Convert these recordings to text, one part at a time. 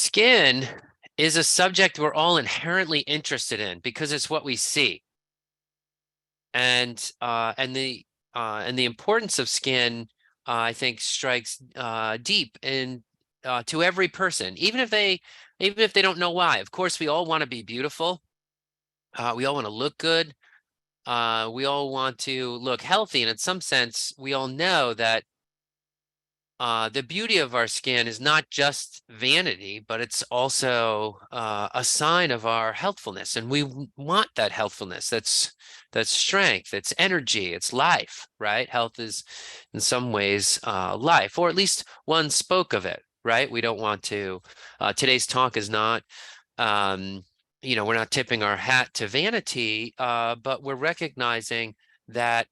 Skin is a subject we're all inherently interested in because it's what we see. And the importance of skin, I think, strikes deep in to every person, even if they don't know why. Of course, we all want to be beautiful. We all want to look good. We all want to look healthy, and in some sense, we all know that the beauty of our skin is not just vanity, but it's also a sign of our healthfulness, and we want that healthfulness. That's strength, it's energy, it's life, right? Health is, in some ways, life, or at least one spoke of it, right? We don't want to. Today's talk is not. Um, we're not tipping our hat to vanity, but we're recognizing that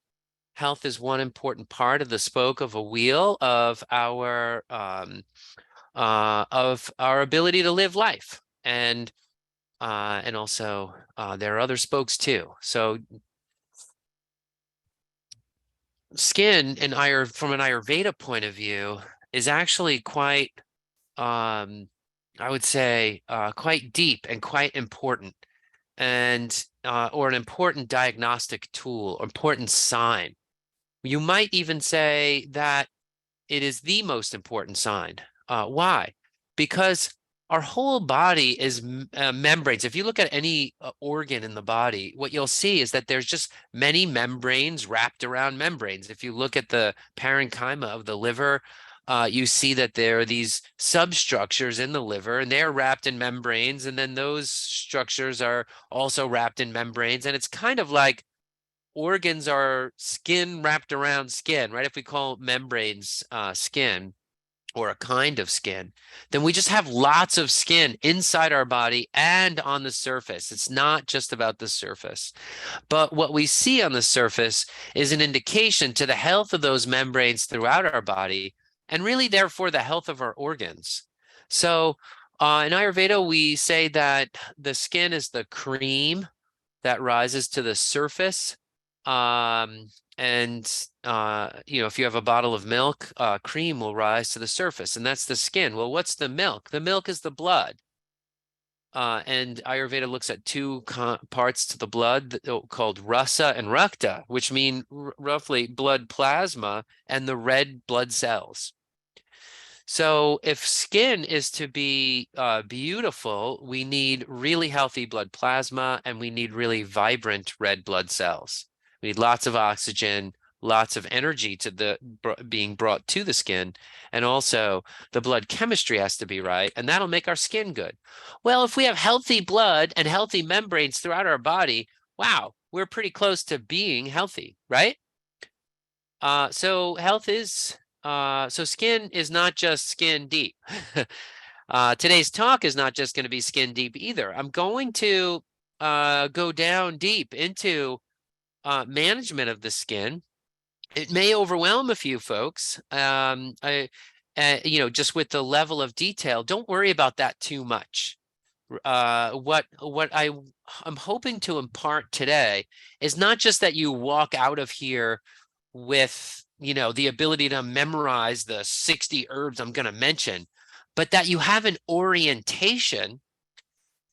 health is one important part of the spoke of a wheel of our ability to live life, and also there are other spokes too. So skin from an Ayurveda point of view is actually quite I would say quite deep and quite important, and or an important diagnostic tool, important sign. You might even say that it is the most important sign. Why? Because our whole body is membranes. If you look at any organ in the body, what you'll see is that there's just many membranes wrapped around membranes. If you look at the parenchyma of the liver, you see that there are these substructures in the liver, and they're wrapped in membranes, and then those structures are also wrapped in membranes. And it's kind of like organs are skin wrapped around skin, right? If we call membranes skin, or a kind of skin, then we just have lots of skin inside our body and on the surface. It's not just about the surface. But what we see on the surface is an indication to the health of those membranes throughout our body, and really, therefore, the health of our organs. So in Ayurveda, we say that the skin is the cream that rises to the surface. And if you have a bottle of milk, cream will rise to the surface, and that's the skin. Well, what's the milk? The milk is the blood. And Ayurveda looks at two parts to the blood called rasa and rakta, which mean roughly blood plasma and the red blood cells. So if skin is to be beautiful, we need really healthy blood plasma, and we need really vibrant red blood cells. We need lots of oxygen, lots of energy being brought to the skin, and also the blood chemistry has to be right, and that'll make our skin good. Well, if we have healthy blood and healthy membranes throughout our body, wow, we're pretty close to being healthy, right? So skin is not just skin deep. Today's talk is not just going to be skin deep either. I'm going to go down deep into management of the skin. It may overwhelm a few folks, just with the level of detail. Don't worry about that too much. What I'm hoping to impart today is not just that you walk out of here with the ability to memorize the 60 herbs I'm going to mention, but that you have an orientation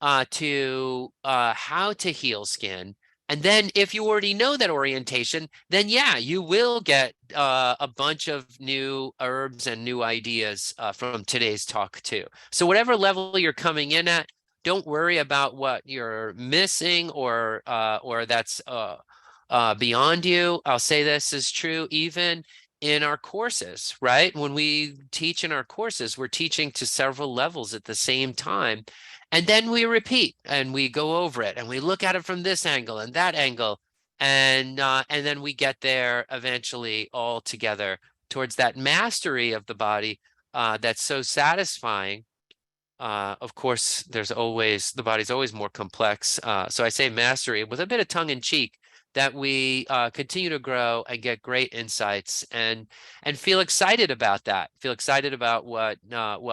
to how to heal skin. And then if you already know that orientation, then yeah, you will get a bunch of new herbs and new ideas from today's talk too. So whatever level you're coming in at, don't worry about what you're missing or that's beyond you. I'll say this is true even in our courses, right? When we teach in our courses, we're teaching to several levels at the same time. And then we repeat and we go over it and we look at it from this angle and that angle. And then we get there eventually all together towards that mastery of the body that's so satisfying. Of course, the body's always more complex. So I say mastery with a bit of tongue in cheek, that we continue to grow and get great insights and feel excited about that. Feel excited about what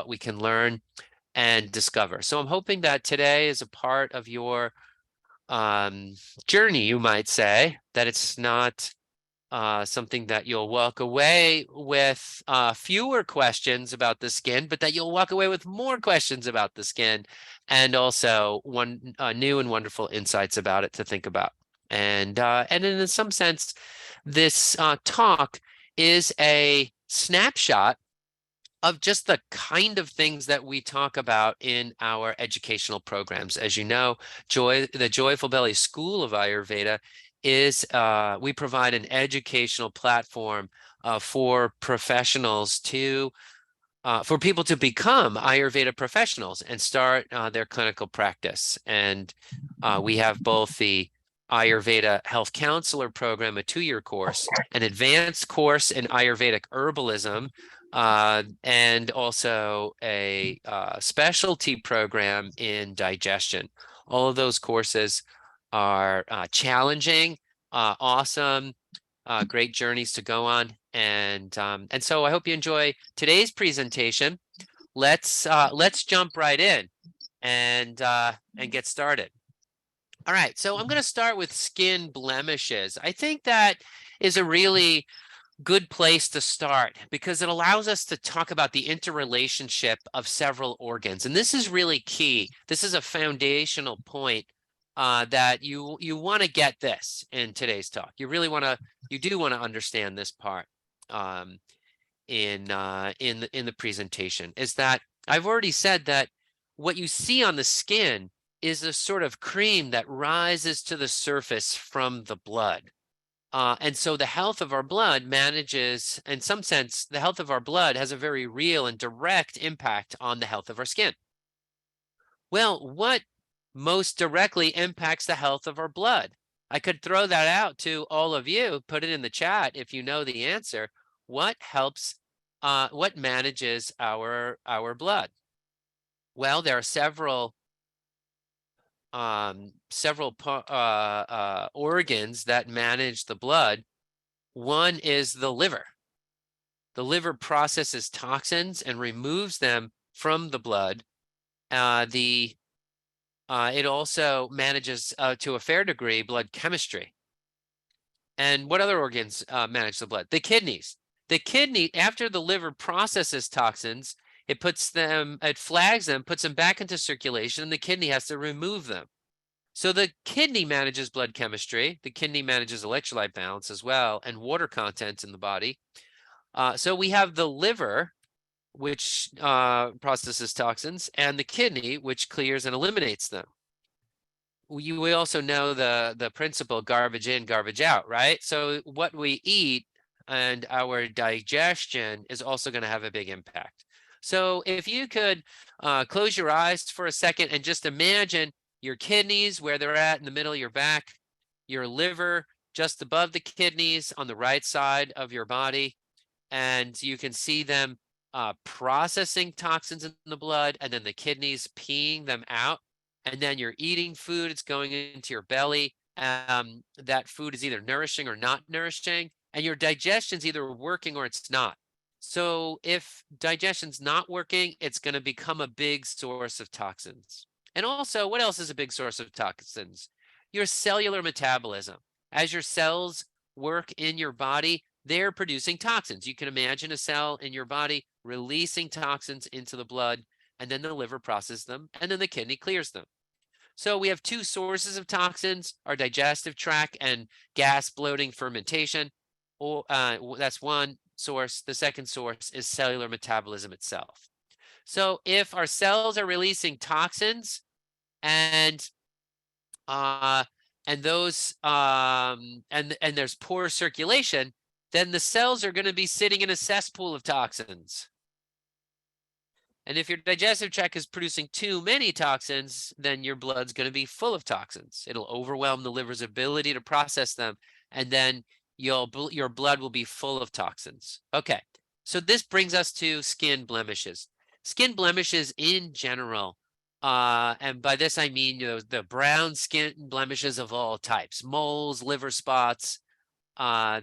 we can learn and discover. So I'm hoping that today is a part of your journey, you might say, that it's not something that you'll walk away with fewer questions about the skin, but that you'll walk away with more questions about the skin, and also new and wonderful insights about it to think about. And in some sense, this talk is a snapshot of just the kind of things that we talk about in our educational programs. As you know, the Joyful Belly School of Ayurveda is we provide an educational platform for professionals for people to become Ayurveda professionals and start their clinical practice. And we have both the Ayurveda Health Counselor Program, a 2-year course, an advanced course in Ayurvedic herbalism, and also a specialty program in digestion. All of those courses are challenging, awesome, great journeys to go on. And so I hope you enjoy today's presentation. Let's jump right in and get started. All right, so I'm going to start with skin blemishes. I think that is a really good place to start because it allows us to talk about the interrelationship of several organs. And this is really key. This is a foundational point that you want to get this in today's talk. You do want to understand this part in the presentation, is that I've already said that what you see on the skin is a sort of cream that rises to the surface from the blood. And so the health of our blood manages, in some sense, the health of our blood has a very real and direct impact on the health of our skin. Well, what most directly impacts the health of our blood? I could throw that out to all of you, put it in the chat if you know the answer. What manages our blood? Well, there are several organs that manage the blood. One is the liver. The liver processes toxins and removes them from the blood. It also manages, to a fair degree, blood chemistry. And what other organs manage the blood? The kidneys. The kidney, after the liver processes toxins, it flags them, puts them back into circulation, and the kidney has to remove them. So the kidney manages blood chemistry. The kidney manages electrolyte balance as well, and water content in the body. So we have the liver, which processes toxins, and the kidney, which clears and eliminates them. We also know the principle garbage in, garbage out, right? So what we eat and our digestion is also going to have a big impact. So if you could close your eyes for a second and just imagine your kidneys where they're at in the middle of your back, your liver just above the kidneys on the right side of your body, and you can see them processing toxins in the blood, and then the kidneys peeing them out. And then you're eating food, it's going into your belly. That food is either nourishing or not nourishing, and your digestion's either working or it's not. So if digestion's not working, it's going to become a big source of toxins. And also, what else is a big source of toxins? Your cellular metabolism. As your cells work in your body, they're producing toxins. You can imagine a cell in your body releasing toxins into the blood, and then the liver processes them, and then the kidney clears them. So we have two sources of toxins, our digestive tract and gas, bloating, fermentation. That's one source. The second source is cellular metabolism itself. So if our cells are releasing toxins and there's poor circulation, then the cells are going to be sitting in a cesspool of toxins. And if your digestive tract is producing too many toxins, then your blood's going to be full of toxins. It'll overwhelm the liver's ability to process them, and then your blood will be full of toxins. Okay, so this brings us to skin blemishes. Skin blemishes in general, and by this I mean the brown skin blemishes of all types, moles, liver spots,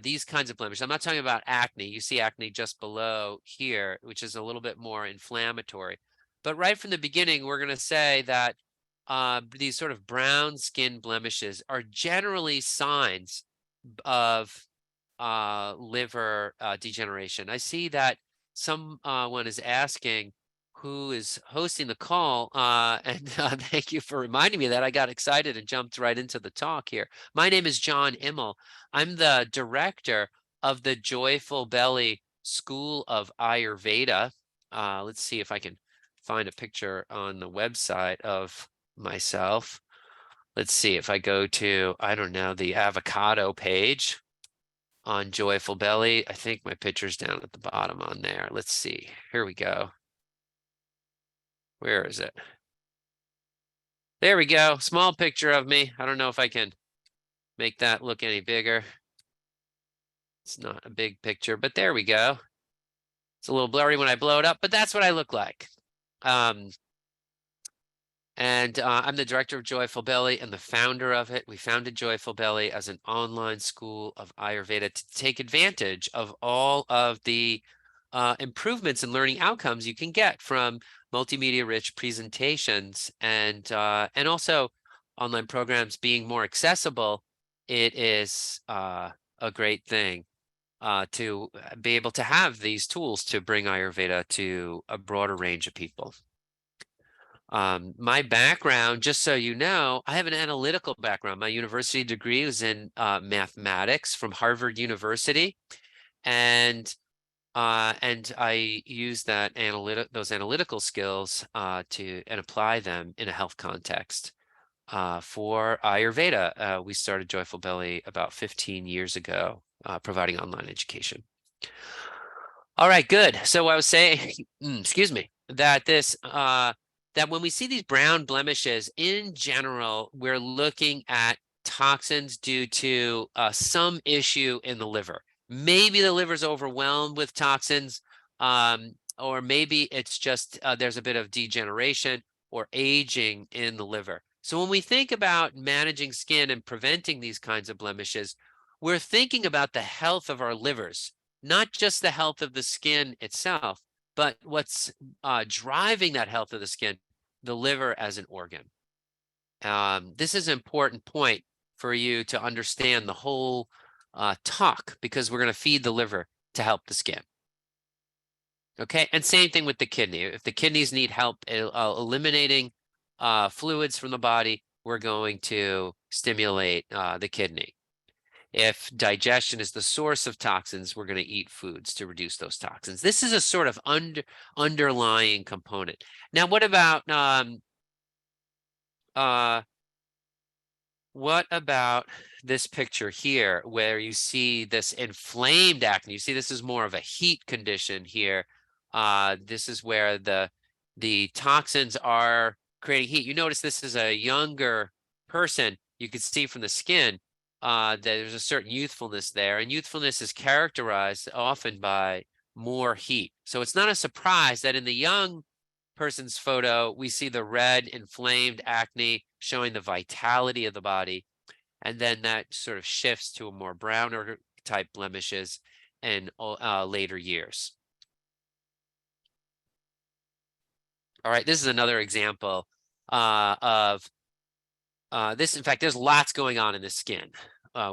these kinds of blemishes. I'm not talking about acne. You see acne just below here, which is a little bit more inflammatory. But right from the beginning, we're going to say that these sort of brown skin blemishes are generally signs of liver degeneration. I see that someone is asking who is hosting the call, and thank you for reminding me of that. I got excited and jumped right into the talk here. My name is John Immel. I'm the director of the Joyful Belly School of Ayurveda. Let's see if I can find a picture on the website of myself. Let's see if I go to, I don't know, the avocado page on Joyful Belly. I think my picture's down at the bottom on there. Let's see. Here we go. Where is it? There we go. Small picture of me. I don't know if I can make that look any bigger. It's not a big picture, but there we go. It's a little blurry when I blow it up, but that's what I look like. And I'm the director of Joyful Belly and the founder of it. We founded Joyful Belly as an online school of Ayurveda to take advantage of all of the improvements in learning outcomes you can get from multimedia-rich presentations and also online programs being more accessible. It is a great thing to be able to have these tools to bring Ayurveda to a broader range of people. My background, just so you know, I have an analytical background. My university degree was in mathematics from Harvard University, and I use that those analytical skills and apply them in a health context. For Ayurveda, we started Joyful Belly about 15 years ago, providing online education. All right, good. So I was saying, excuse me, that that when we see these brown blemishes, in general, we're looking at toxins due to some issue in the liver. Maybe the liver's overwhelmed with toxins, or maybe it's just there's a bit of degeneration or aging in the liver. So when we think about managing skin and preventing these kinds of blemishes, we're thinking about the health of our livers, not just the health of the skin itself, but what's driving that health of the skin, the liver as an organ. This is an important point for you to understand the whole talk, because we're going to feed the liver to help the skin. Okay, and same thing with the kidney. If the kidneys need help eliminating fluids from the body, we're going to stimulate the kidney. If digestion is the source of toxins, we're going to eat foods to reduce those toxins. This is a sort of underlying component. Now, what about this picture here, where you see this inflamed acne? You see this is more of a heat condition here. This is where the toxins are creating heat. You notice this is a younger person. You can see from the skin there's a certain youthfulness there, and youthfulness is characterized often by more heat. So it's not a surprise that in the young person's photo, we see the red inflamed acne showing the vitality of the body, and then that sort of shifts to a more browner type blemishes in later years. All right, this is another example of this. In fact, there's lots going on in the skin.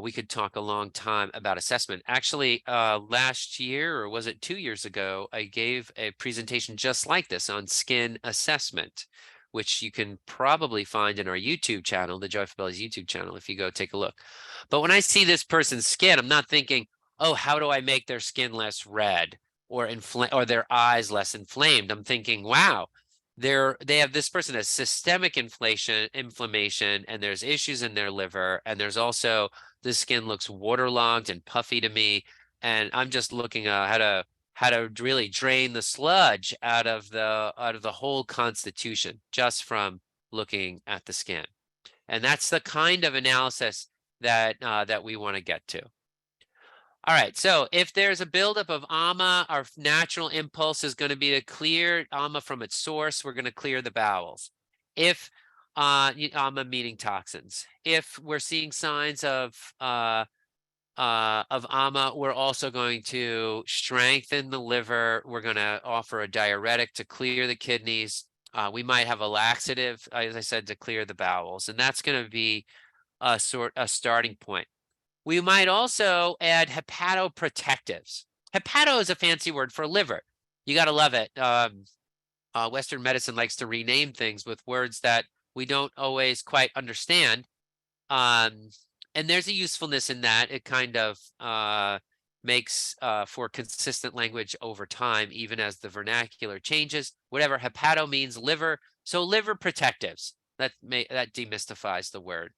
We could talk a long time about assessment. Actually, last year, or was it 2 years ago, I gave a presentation just like this on skin assessment, which you can probably find in our YouTube channel, the Joyful Belly's YouTube channel, if you go take a look. But when I see this person's skin, I'm not thinking, oh, how do I make their skin less red or their eyes less inflamed? I'm thinking, wow, this person has systemic inflammation, and there's issues in their liver, and there's also the skin looks waterlogged and puffy to me, and I'm just looking how to really drain the sludge out of the whole constitution just from looking at the skin. And that's the kind of analysis that we want to get to. All right, so if there's a buildup of ama, our natural impulse is going to be to clear ama from its source. We're going to clear the bowels. If ama meaning toxins. If we're seeing signs of ama, we're also going to strengthen the liver. We're going to offer a diuretic to clear the kidneys. We might have a laxative, as I said, to clear the bowels, and that's going to be a starting point. We might also add hepatoprotectives. Hepato is a fancy word for liver. You got to love it. Western medicine likes to rename things with words that we don't always quite understand. And there's a usefulness in that. It kind of makes for consistent language over time, even as the vernacular changes. Whatever hepato means liver, so liver protectives. That demystifies the word.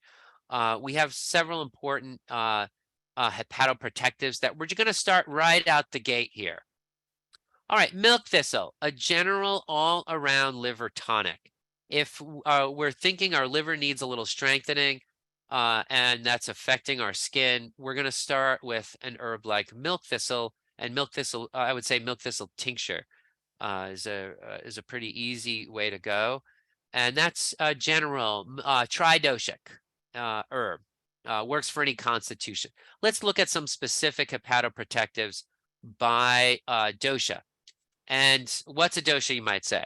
We have several important hepatoprotectives that we're going to start right out the gate here. All right, milk thistle, a general all-around liver tonic. If we're thinking our liver needs a little strengthening and that's affecting our skin, we're going to start with an herb like milk thistle. And milk thistle, I would say milk thistle tincture is a pretty easy way to go. And that's a general tridoshic herb. Works for any constitution. Let's look at some specific hepatoprotectives by dosha. And what's a dosha, you might say?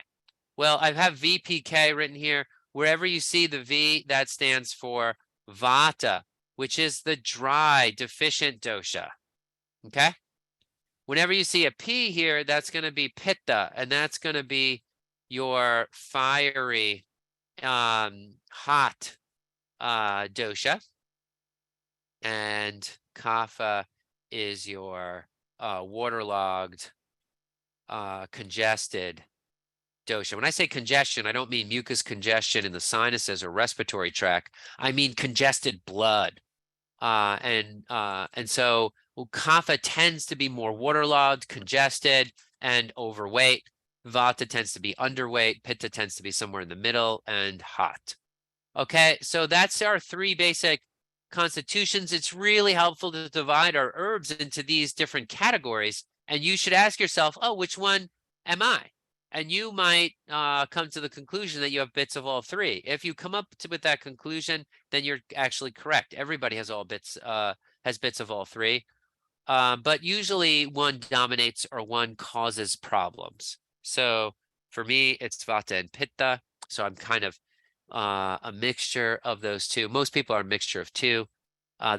Well, I have VPK written here. Wherever you see the V, that stands for Vata, which is the dry, deficient dosha. Okay? Whenever you see a P here, that's going to be Pitta, and that's going to be your fiery, hot dosha. And Kapha is your waterlogged, congested dosha. When I say congestion, I don't mean mucus congestion in the sinuses or respiratory tract. I mean congested blood. And so Kapha tends to be more waterlogged, congested, and overweight. Vata tends to be underweight. Pitta tends to be somewhere in the middle and hot. Okay, so that's our three basic constitutions. It's really helpful to divide our herbs into these different categories. And you should ask yourself, oh, which one am I? And you might come to the conclusion that you have bits of all three. If you come up with that conclusion, then you're actually correct. Everybody has bits of all three. But usually one dominates or one causes problems. So for me, it's Vata and Pitta. So I'm kind of a mixture of those two. Most people are a mixture of two.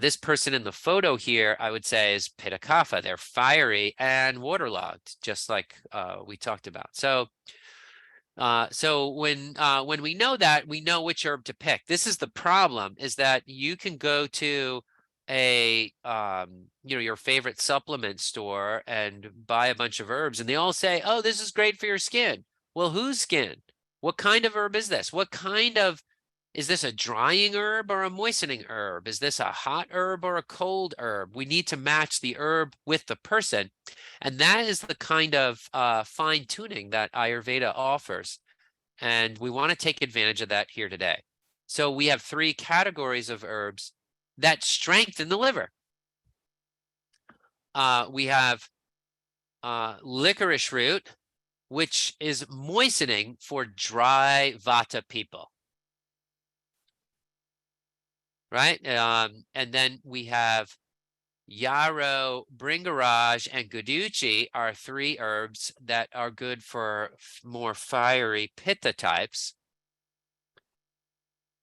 This person in the photo here, I would say, is Pitta Kapha. They're fiery and waterlogged, just like we talked about. So when we know that, we know which herb to pick. This is the problem, is that you can go to a your favorite supplement store and buy a bunch of herbs, and they all say, oh, this is great for your skin. Well, whose skin? What kind of herb is this? Is this a drying herb or a moistening herb? Is this a hot herb or a cold herb? We need to match the herb with the person. And that is the kind of fine tuning that Ayurveda offers. And we want to take advantage of that here today. So we have three categories of herbs that strengthen the liver. We have licorice root, which is moistening for dry Vata people. Right? And then we have yarrow, bringaraj, and guduchi are three herbs that are good for more fiery pitta types.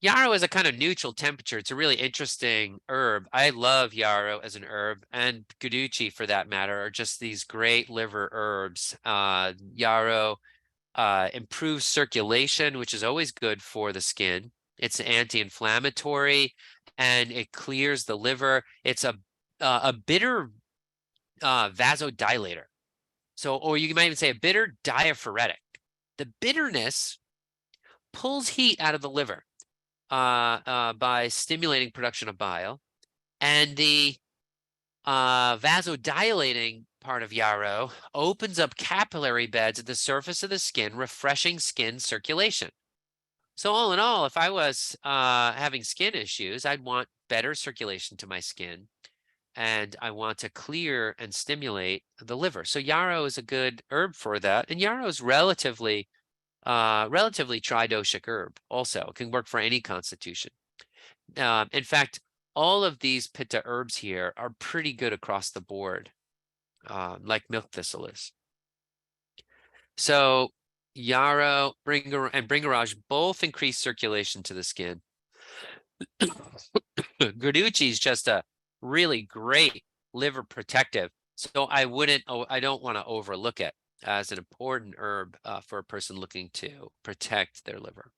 Yarrow is a kind of neutral temperature. It's a really interesting herb. I love yarrow as an herb, and guduchi for that matter are just these great liver herbs. Yarrow improves circulation, which is always good for the skin. It's anti-inflammatory and it clears the liver. It's a bitter vasodilator. So, or you might even say a bitter diaphoretic. The bitterness pulls heat out of the liver by stimulating production of bile, and the vasodilating part of yarrow opens up capillary beds at the surface of the skin, refreshing skin circulation. So all in all, if I was having skin issues, I'd want better circulation to my skin, and I want to clear and stimulate the liver. So yarrow is a good herb for that, and yarrow is relatively tridoshic herb. Also, it can work for any constitution. In fact, all of these pitta herbs here are pretty good across the board, like milk thistle is. So yarrow, and bringaraj both increase circulation to the skin. Guduchi is just a really great liver protective. So I don't want to overlook it as an important herb for a person looking to protect their liver.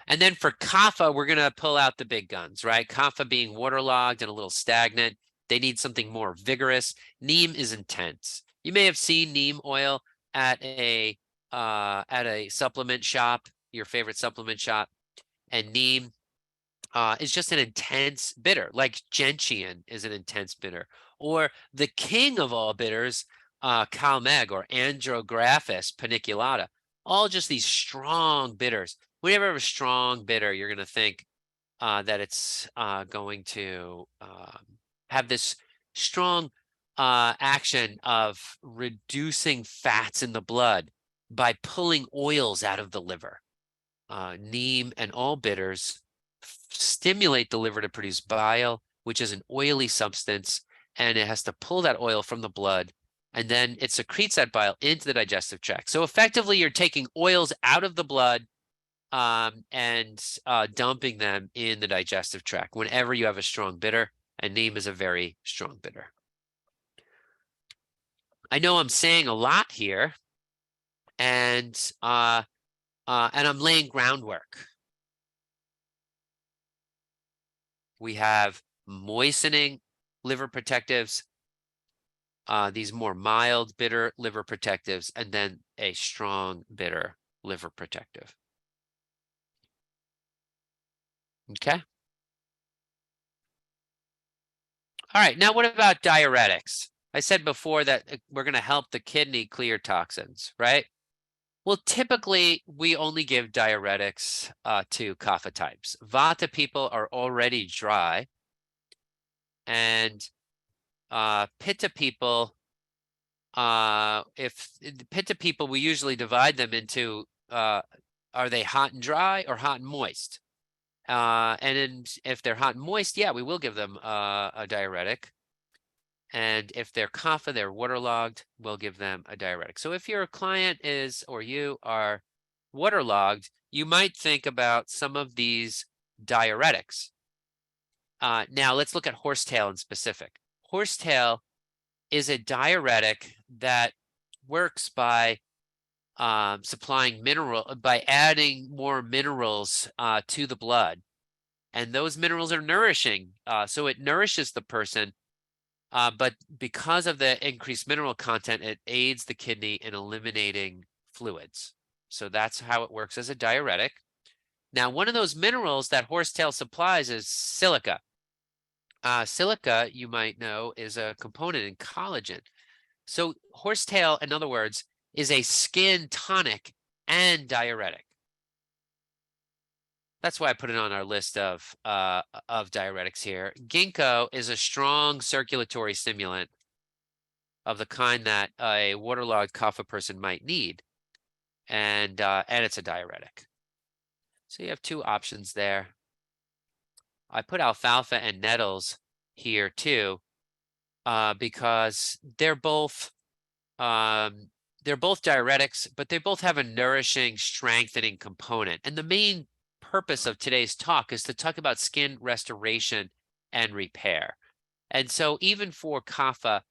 And then for kapha, we're going to pull out the big guns, right? Kapha being waterlogged and a little stagnant. They need something more vigorous. Neem is intense. You may have seen neem oil at a supplement shop, your favorite supplement shop, and neem is just an intense bitter, like gentian is an intense bitter, or the king of all bitters, Calmeg or Andrographis paniculata, all just these strong bitters. Whenever you have a strong bitter, you're going to think that it's going to have this strong action of reducing fats in the blood by pulling oils out of the liver. Neem and all bitters stimulate the liver to produce bile, which is an oily substance, and it has to pull that oil from the blood, and then it secretes that bile into the digestive tract. So effectively, you're taking oils out of the blood and dumping them in the digestive tract whenever you have a strong bitter, and neem is a very strong bitter. I know I'm saying a lot here, and I'm laying groundwork. We have moistening liver protectives, these more mild bitter liver protectives, and then a strong bitter liver protective. Okay. All right. Now, what about diuretics? I said before that we're going to help the kidney clear toxins, right? Well, typically we only give diuretics to kapha types. Vata people are already dry, and pitta people, if pitta people, we usually divide them into are they hot and dry or hot and moist? If they're hot and moist, yeah, we will give them a diuretic. And if they're kapha, they're waterlogged, we'll give them a diuretic. So if your client is, or you are waterlogged, you might think about some of these diuretics. Now let's look at horsetail in specific. Horsetail is a diuretic that works by supplying by adding more minerals to the blood. And those minerals are nourishing. So it nourishes the person. But because of the increased mineral content, it aids the kidney in eliminating fluids. So that's how it works as a diuretic. Now, one of those minerals that horsetail supplies is silica. Silica, you might know, is a component in collagen. So horsetail, in other words, is a skin tonic and diuretic. That's why I put it on our list of diuretics here. Ginkgo is a strong circulatory stimulant of the kind that a waterlogged kapha person might need, and it's a diuretic. So you have two options there. I put alfalfa and nettles here too, because they're both diuretics, but they both have a nourishing, strengthening component. And the main purpose of today's talk is to talk about skin restoration and repair. And so even for kapha,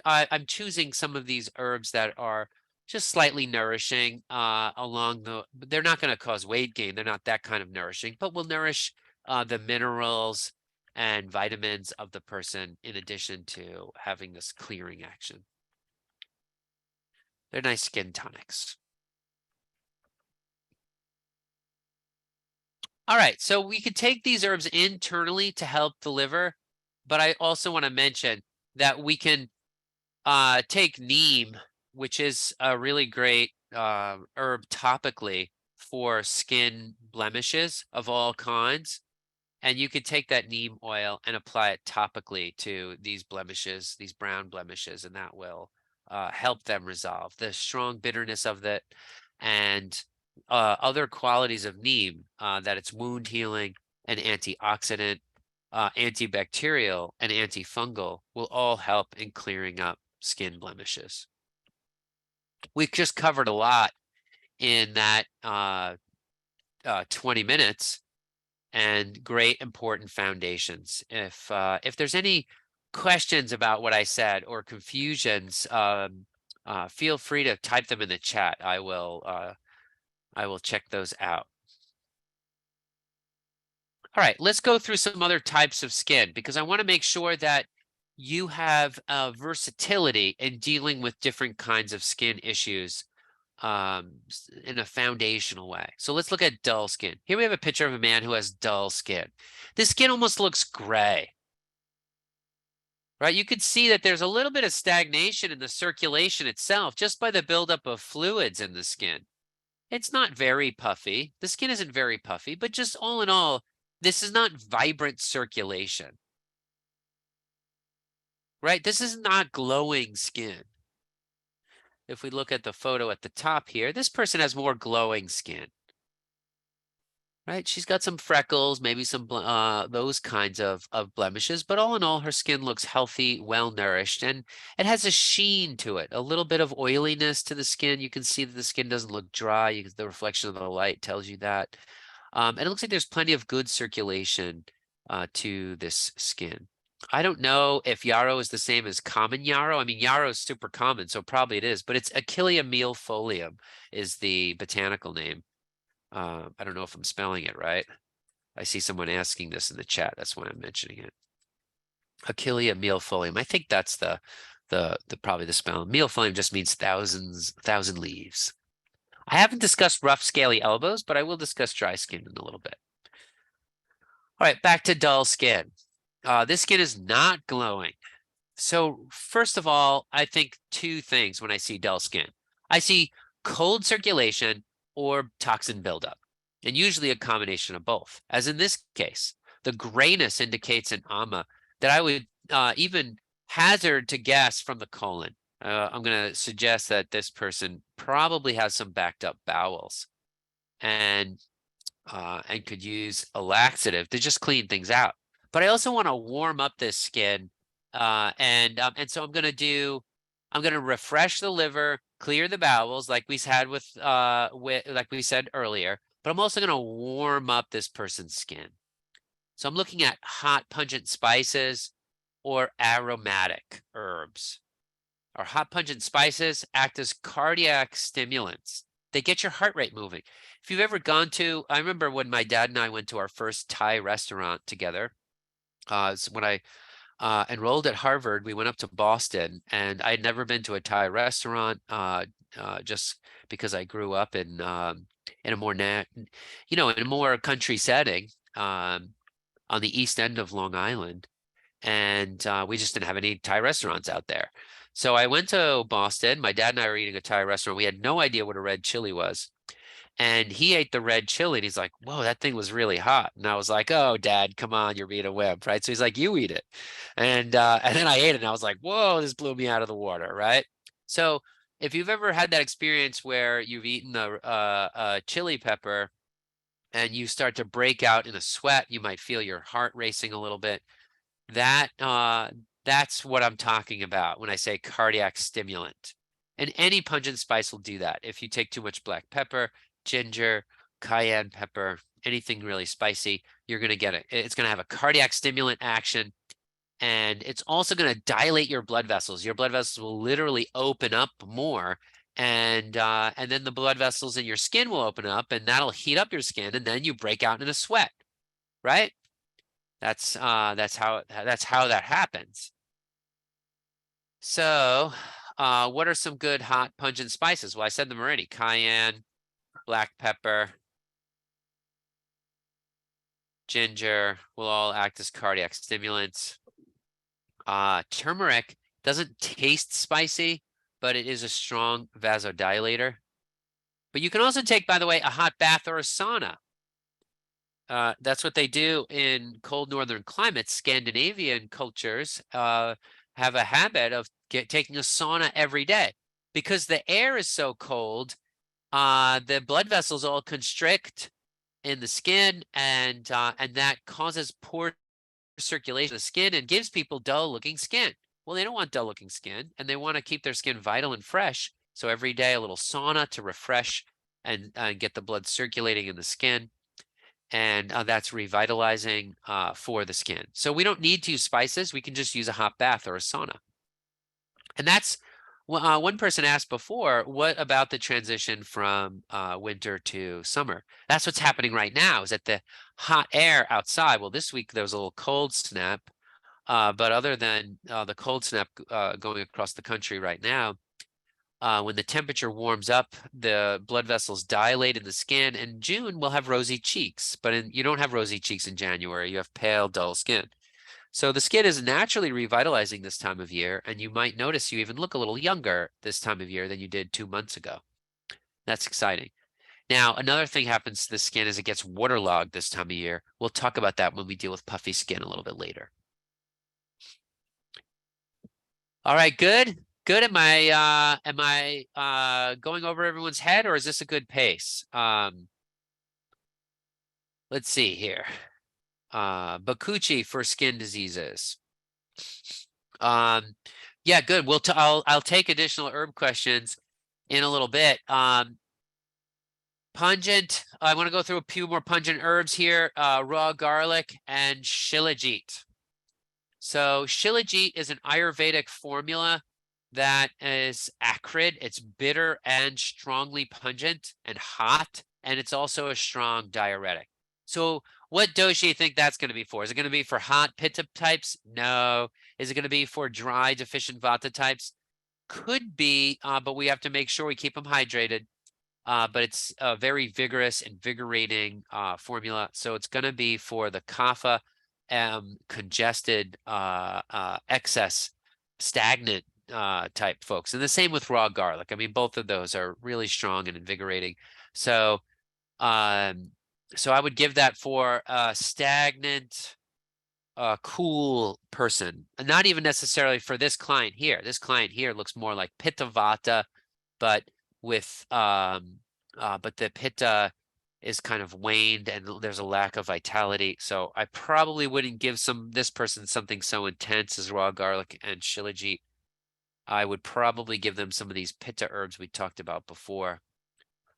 I'm choosing some of these herbs that are just slightly nourishing they're not going to cause weight gain. They're not that kind of nourishing, but will nourish the minerals and vitamins of the person in addition to having this clearing action. They're nice skin tonics. All right, so we could take these herbs internally to help the liver, but I also want to mention that we can take neem, which is a really great herb topically for skin blemishes of all kinds. And you could take that neem oil and apply it topically to these blemishes, these brown blemishes, and that will help them resolve the strong bitterness of it and other qualities of neem, that it's wound healing and antioxidant, antibacterial, and antifungal will all help in clearing up skin blemishes. We've just covered a lot in that 20 minutes. and great important foundations. If there's any questions about what I said or confusions, feel free to type them in the chat. I will check those out. All right, let's go through some other types of skin because I want to make sure that you have versatility in dealing with different kinds of skin issues in a foundational way. So let's look at dull skin. Here we have a picture of a man who has dull skin. This skin almost looks gray, right? You could see that there's a little bit of stagnation in the circulation itself just by the buildup of fluids in the skin. It's not very puffy. The skin isn't very puffy, but just all in all, this is not vibrant circulation, right? This is not glowing skin. If we look at the photo at the top here, this person has more glowing skin, right? She's got some freckles, maybe some those kinds of blemishes, but all in all, her skin looks healthy, well nourished, and it has a sheen to it, a little bit of oiliness to the skin. You can see that the skin doesn't look dry. The reflection of the light tells you that. And it looks like there's plenty of good circulation to this skin. I don't know if yarrow is the same as common yarrow. I mean, yarrow is super common, so probably it is, but it's Achillea mealfolium is the botanical name. I don't know if I'm spelling it right. I see someone asking this in the chat. That's why I'm mentioning it. Achillea mealfolium. I think that's the probably the spelling. Mealfolium just means thousand leaves. I haven't discussed rough, scaly elbows, but I will discuss dry skin in a little bit. All right, back to dull skin. This skin is not glowing. So first of all, I think two things when I see dull skin. I see cold circulation or toxin buildup, and usually a combination of both. As in this case, the grayness indicates an ama that I would even hazard to guess from the colon. I'm going to suggest that this person probably has some backed up bowels and could use a laxative to just clean things out. But I also want to warm up this skin, and so I'm going to refresh the liver, clear the bowels, like we had with like we said earlier. But I'm also going to warm up this person's skin. So I'm looking at hot, pungent spices or aromatic herbs. Our hot, pungent spices act as cardiac stimulants. They get your heart rate moving. If you've ever gone to, I remember when my dad and I went to our first Thai restaurant together. So when I enrolled at Harvard, we went up to Boston, and I had never been to a Thai restaurant just because I grew up in a more in a more country setting on the east end of Long Island, and we just didn't have any Thai restaurants out there. So I went to Boston. My dad and I were eating a Thai restaurant. We had no idea what a red chili was. And he ate the red chili and he's like, whoa, that thing was really hot. And I was like, oh, Dad, come on, you're being a wimp, right? So he's like, you eat it. And then I ate it and I was like, whoa, this blew me out of the water, right? So if you've ever had that experience where you've eaten a chili pepper and you start to break out in a sweat, you might feel your heart racing a little bit. That's what I'm talking about when I say cardiac stimulant. And any pungent spice will do that. If you take too much black pepper, ginger, cayenne pepper, anything really spicy, you're going to get it. It's going to have a cardiac stimulant action, and it's also going to dilate your blood vessels. Your blood vessels will literally open up more, and then the blood vessels in your skin will open up, and that'll heat up your skin, and then you break out in a sweat, right? That's how that happens. So, what are some good hot pungent spices? Well, I said them already. Cayenne, black pepper, ginger will all act as cardiac stimulants. Turmeric doesn't taste spicy, but it is a strong vasodilator. But you can also take, by the way, a hot bath or a sauna. That's what they do in cold northern climates. Scandinavian cultures have a habit of taking a sauna every day because the air is so cold. The blood vessels all constrict in the skin, and that causes poor circulation of the skin and gives people dull-looking skin. Well, they don't want dull-looking skin, and they want to keep their skin vital and fresh. So every day, a little sauna to refresh and get the blood circulating in the skin. and that's revitalizing for the skin. So we don't need to use spices. We can just use a hot bath or a sauna. And that's one person asked before, what about the transition from winter to summer? That's what's happening right now, is that the hot air outside. Well, this week there was a little cold snap, but other than the cold snap going across the country right now, when the temperature warms up, the blood vessels dilate in the skin. In June, we'll have rosy cheeks, but you don't have rosy cheeks in January. You have pale, dull skin. So the skin is naturally revitalizing this time of year, and you might notice you even look a little younger this time of year than you did 2 months ago. That's exciting. Now, another thing happens to the skin is it gets waterlogged this time of year. We'll talk about that when we deal with puffy skin a little bit later. All right, good. Good. Am I going over everyone's head, or is this a good pace? Let's see here. Bakuchi for skin diseases. Yeah, good. I'll take additional herb questions in a little bit. Pungent. I want to go through a few more pungent herbs here. Raw garlic and shilajit. So shilajit is an Ayurvedic formula that is acrid. It's bitter and strongly pungent and hot, and it's also a strong diuretic. So what dose do you think that's going to be for? Is it going to be for hot pitta types? No. Is it going to be for dry deficient vata types? Could be, but we have to make sure we keep them hydrated. But it's a very vigorous, invigorating formula. So it's going to be for the kapha, congested, excess, stagnant type folks. And the same with raw garlic. I mean, both of those are really strong and invigorating. So, so I would give that for a stagnant, cool person, and not even necessarily for this client here. This client here looks more like pitta vata, but with but the pitta is kind of waned and there's a lack of vitality. So I probably wouldn't give this person something so intense as raw garlic and shilajit. I would probably give them some of these pitta herbs we talked about before.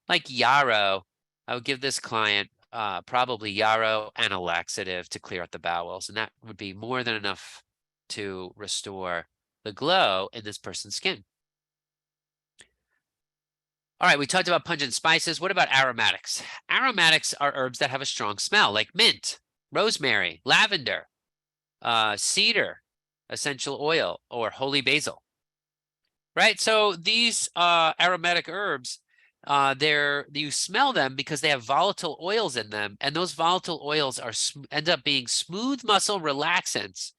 Like yarrow, I would give this client probably yarrow and a laxative to clear out the bowels, and that would be more than enough to restore the glow in this person's skin. All right, we talked about pungent spices. What about aromatics? Aromatics are herbs that have a strong smell, like mint, rosemary, lavender, cedar, essential oil, or holy basil. Right? So these aromatic herbs, you smell them because they have volatile oils in them, and those volatile oils end up being smooth muscle relaxants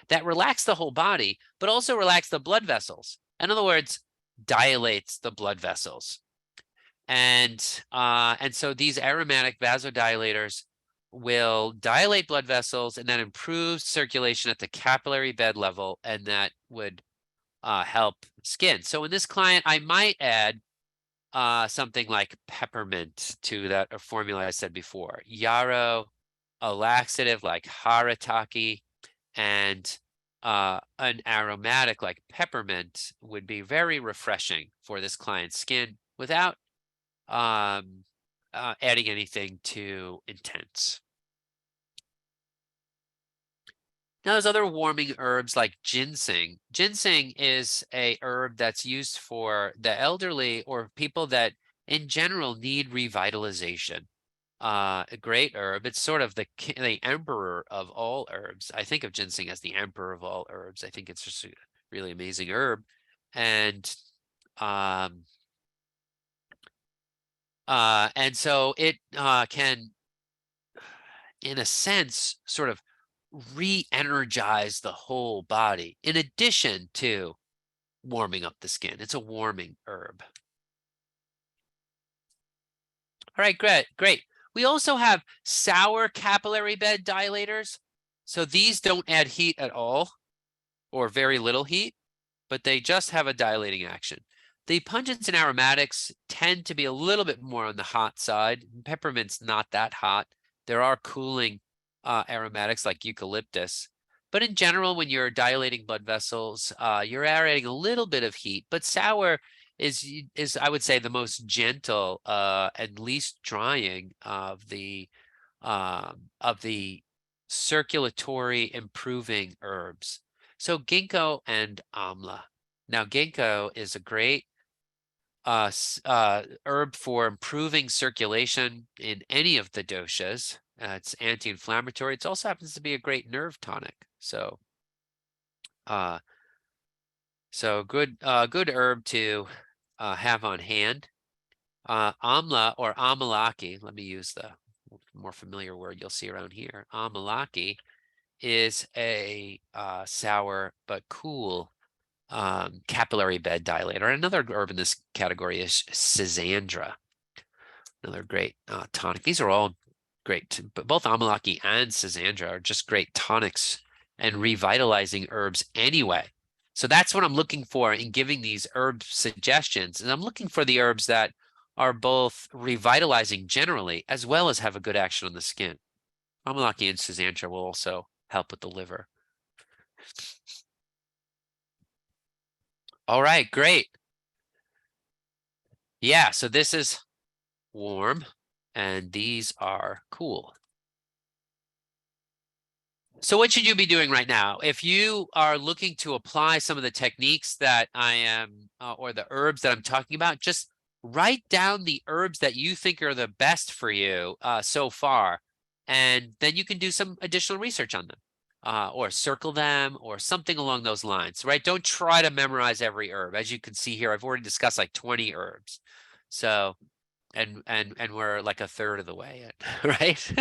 that relax the whole body, but also relax the blood vessels. In other words, dilates the blood vessels. And so these aromatic vasodilators will dilate blood vessels, and that improves circulation at the capillary bed level, and that would help skin. So in this client, I might add something like peppermint to that formula I said before. Yarrow, a laxative like harataki, and an aromatic like peppermint would be very refreshing for this client's skin without adding anything too intense. Now, there's other warming herbs like ginseng. Ginseng is a herb that's used for the elderly or people that in general need revitalization. A great herb. It's sort of the emperor of all herbs. I think of ginseng as the emperor of all herbs. I think it's just a really amazing herb. And so it can, in a sense, sort of re-energize the whole body in addition to warming up the skin. It's a warming herb. All right, great. We also have sour capillary bed dilators. So these don't add heat at all or very little heat, but they just have a dilating action. The pungents and aromatics tend to be a little bit more on the hot side. Peppermint's not that hot. There are cooling aromatics like eucalyptus. But in general, when you're dilating blood vessels, you're adding a little bit of heat. But sour is I would say, the most gentle and least drying of the of the circulatory improving herbs. So ginkgo and amla. Now, ginkgo is a great herb for improving circulation in any of the doshas. It's anti-inflammatory. It also happens to be a great nerve tonic. So, uh, good herb to have on hand. Amla or amalaki. Let me use the more familiar word you'll see around here. Amalaki is a sour but cool capillary bed dilator. Another herb in this category is Schisandra, another great tonic. These are all great, but both Amalaki and Schisandra are just great tonics and revitalizing herbs anyway. So that's what I'm looking for in giving these herb suggestions. And I'm looking for the herbs that are both revitalizing generally as well as have a good action on the skin. Amalaki and Schisandra will also help with the liver. All right, great. Yeah, so this is warm and these are cool. So what should you be doing right now? If you are looking to apply some of the techniques that I am, or the herbs that I'm talking about, just write down the herbs that you think are the best for you so far, and then you can do some additional research on them, or circle them, or something along those lines, right? Don't try to memorize every herb. As you can see here, I've already discussed like 20 herbs. So, and we're like a third of the way in, right?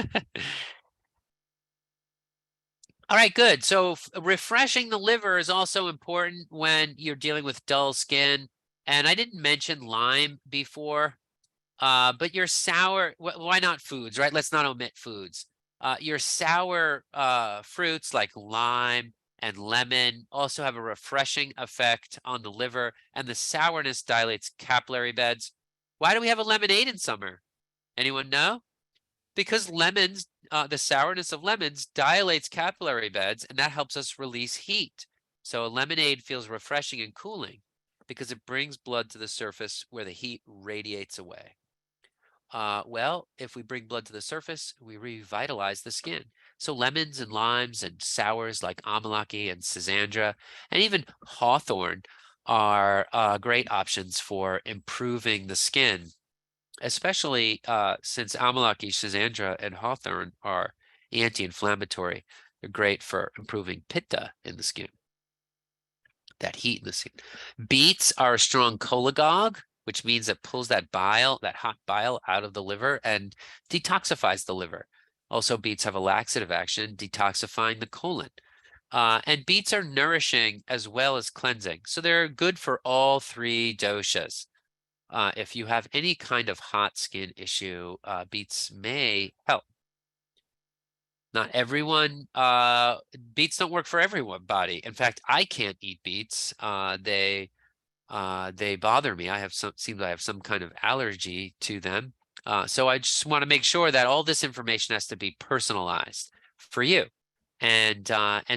All right, good. So refreshing the liver is also important when you're dealing with dull skin. And I didn't mention lime before, but your sour, why not foods, right? Let's not omit foods. Your sour fruits like lime and lemon also have a refreshing effect on the liver, and the sourness dilates capillary beds. Why do we have a lemonade in summer? Anyone know? Because lemons, the sourness of lemons dilates capillary beds, and that helps us release heat. So a lemonade feels refreshing and cooling because it brings blood to the surface where the heat radiates away. Well, if we bring blood to the surface, we revitalize the skin. So lemons and limes and sours like amalaki and Schisandra and even hawthorn are great options for improving the skin, especially since Amalaki, Schisandra, and Hawthorn are anti-inflammatory. They're great for improving pitta in the skin, that heat in the skin. Beets are a strong cholagogue, which means it pulls that bile, that hot bile, out of the liver and detoxifies the liver. Also, beets have a laxative action, detoxifying the colon. And beets are nourishing as well as cleansing. So they're good for all three doshas. If you have any kind of hot skin issue, beets may help. Not everyone, beets don't work for everybody. In fact, I can't eat beets. They bother me. Seems I have some kind of allergy to them. So I just want to make sure that all this information has to be personalized for you. And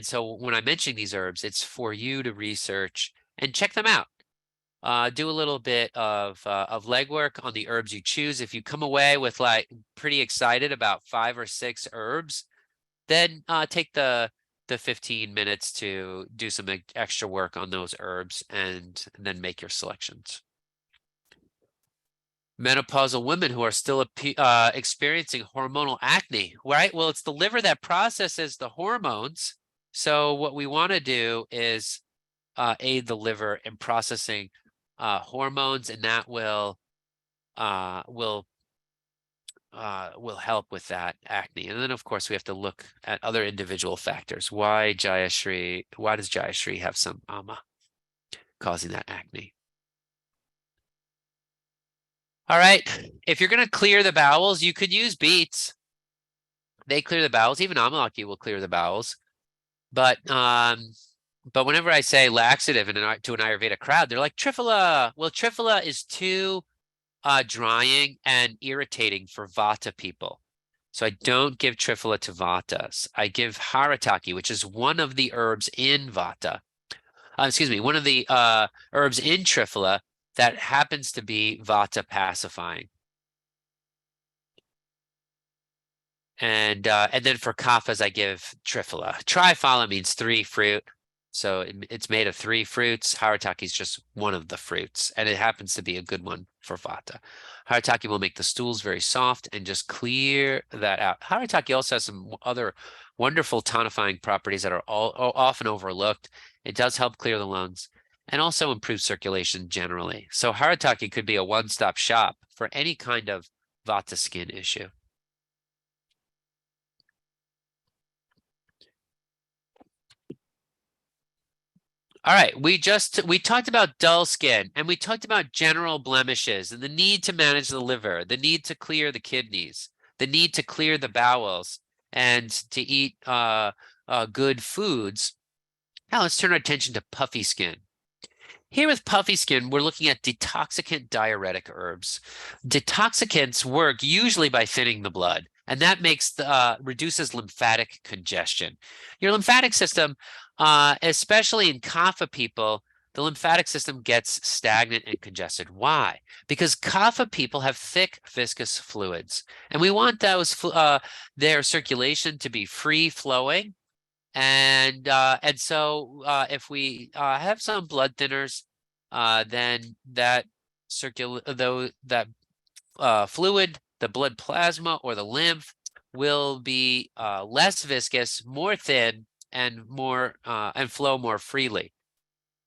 so when I mention these herbs, it's for you to research and check them out. Do a little bit of legwork on the herbs you choose. If you come away with like pretty excited about 5 or 6 herbs, then take the 15 minutes to do some extra work on those herbs and then make your selections. Menopausal women who are still experiencing hormonal acne, right? Well, it's the liver that processes the hormones. So what we want to do is aid the liver in processing hormones, and that will help with that acne. And then, of course, we have to look at other individual factors. Why does Jayashri have some ama causing that acne? All right, if you're going to clear the bowels, you could use beets. They clear the bowels. Even amalaki will clear the bowels. But whenever I say laxative to an Ayurveda crowd, they're like triphala. Well, triphala is too drying and irritating for Vata people. So I don't give triphala to Vatas. I give harataki, which is one of the herbs in Vata. One of the herbs in triphala that happens to be Vata pacifying. And then for kaphas, I give triphala. Triphala means 3 fruit. So it's made of 3 fruits. Harataki is just one of the fruits, and it happens to be a good one for vata. Harataki will make the stools very soft and just clear that out. Harataki also has some other wonderful tonifying properties that are often overlooked. It does help clear the lungs and also improve circulation generally. So Harataki could be a one-stop shop for any kind of vata skin issue. All right, we talked about dull skin and we talked about general blemishes and the need to manage the liver, the need to clear the kidneys, the need to clear the bowels and to eat good foods. Now let's turn our attention to puffy skin. Here with puffy skin, we're looking at detoxicant diuretic herbs. Detoxicants work usually by thinning the blood, and that reduces lymphatic congestion. Your lymphatic system, especially in kapha people, the lymphatic system gets stagnant and congested. Why? Because kapha people have thick, viscous fluids, and we want their circulation to be free flowing. And so if we have some blood thinners, then that fluid, the blood plasma or the lymph, will be less viscous, more thin, and flow more freely.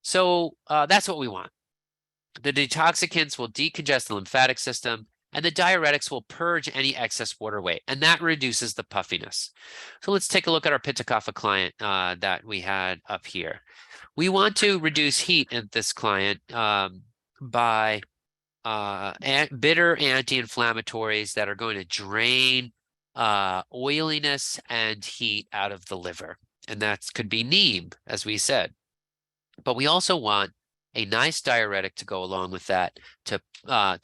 So that's what we want. The detoxicants will decongest the lymphatic system, and the diuretics will purge any excess water weight, and that reduces the puffiness. So let's take a look at our Pitta Kapha client that we had up here. We want to reduce heat in this client by bitter anti-inflammatories that are going to drain oiliness and heat out of the liver. And that could be neem, as we said. But we also want a nice diuretic to go along with that to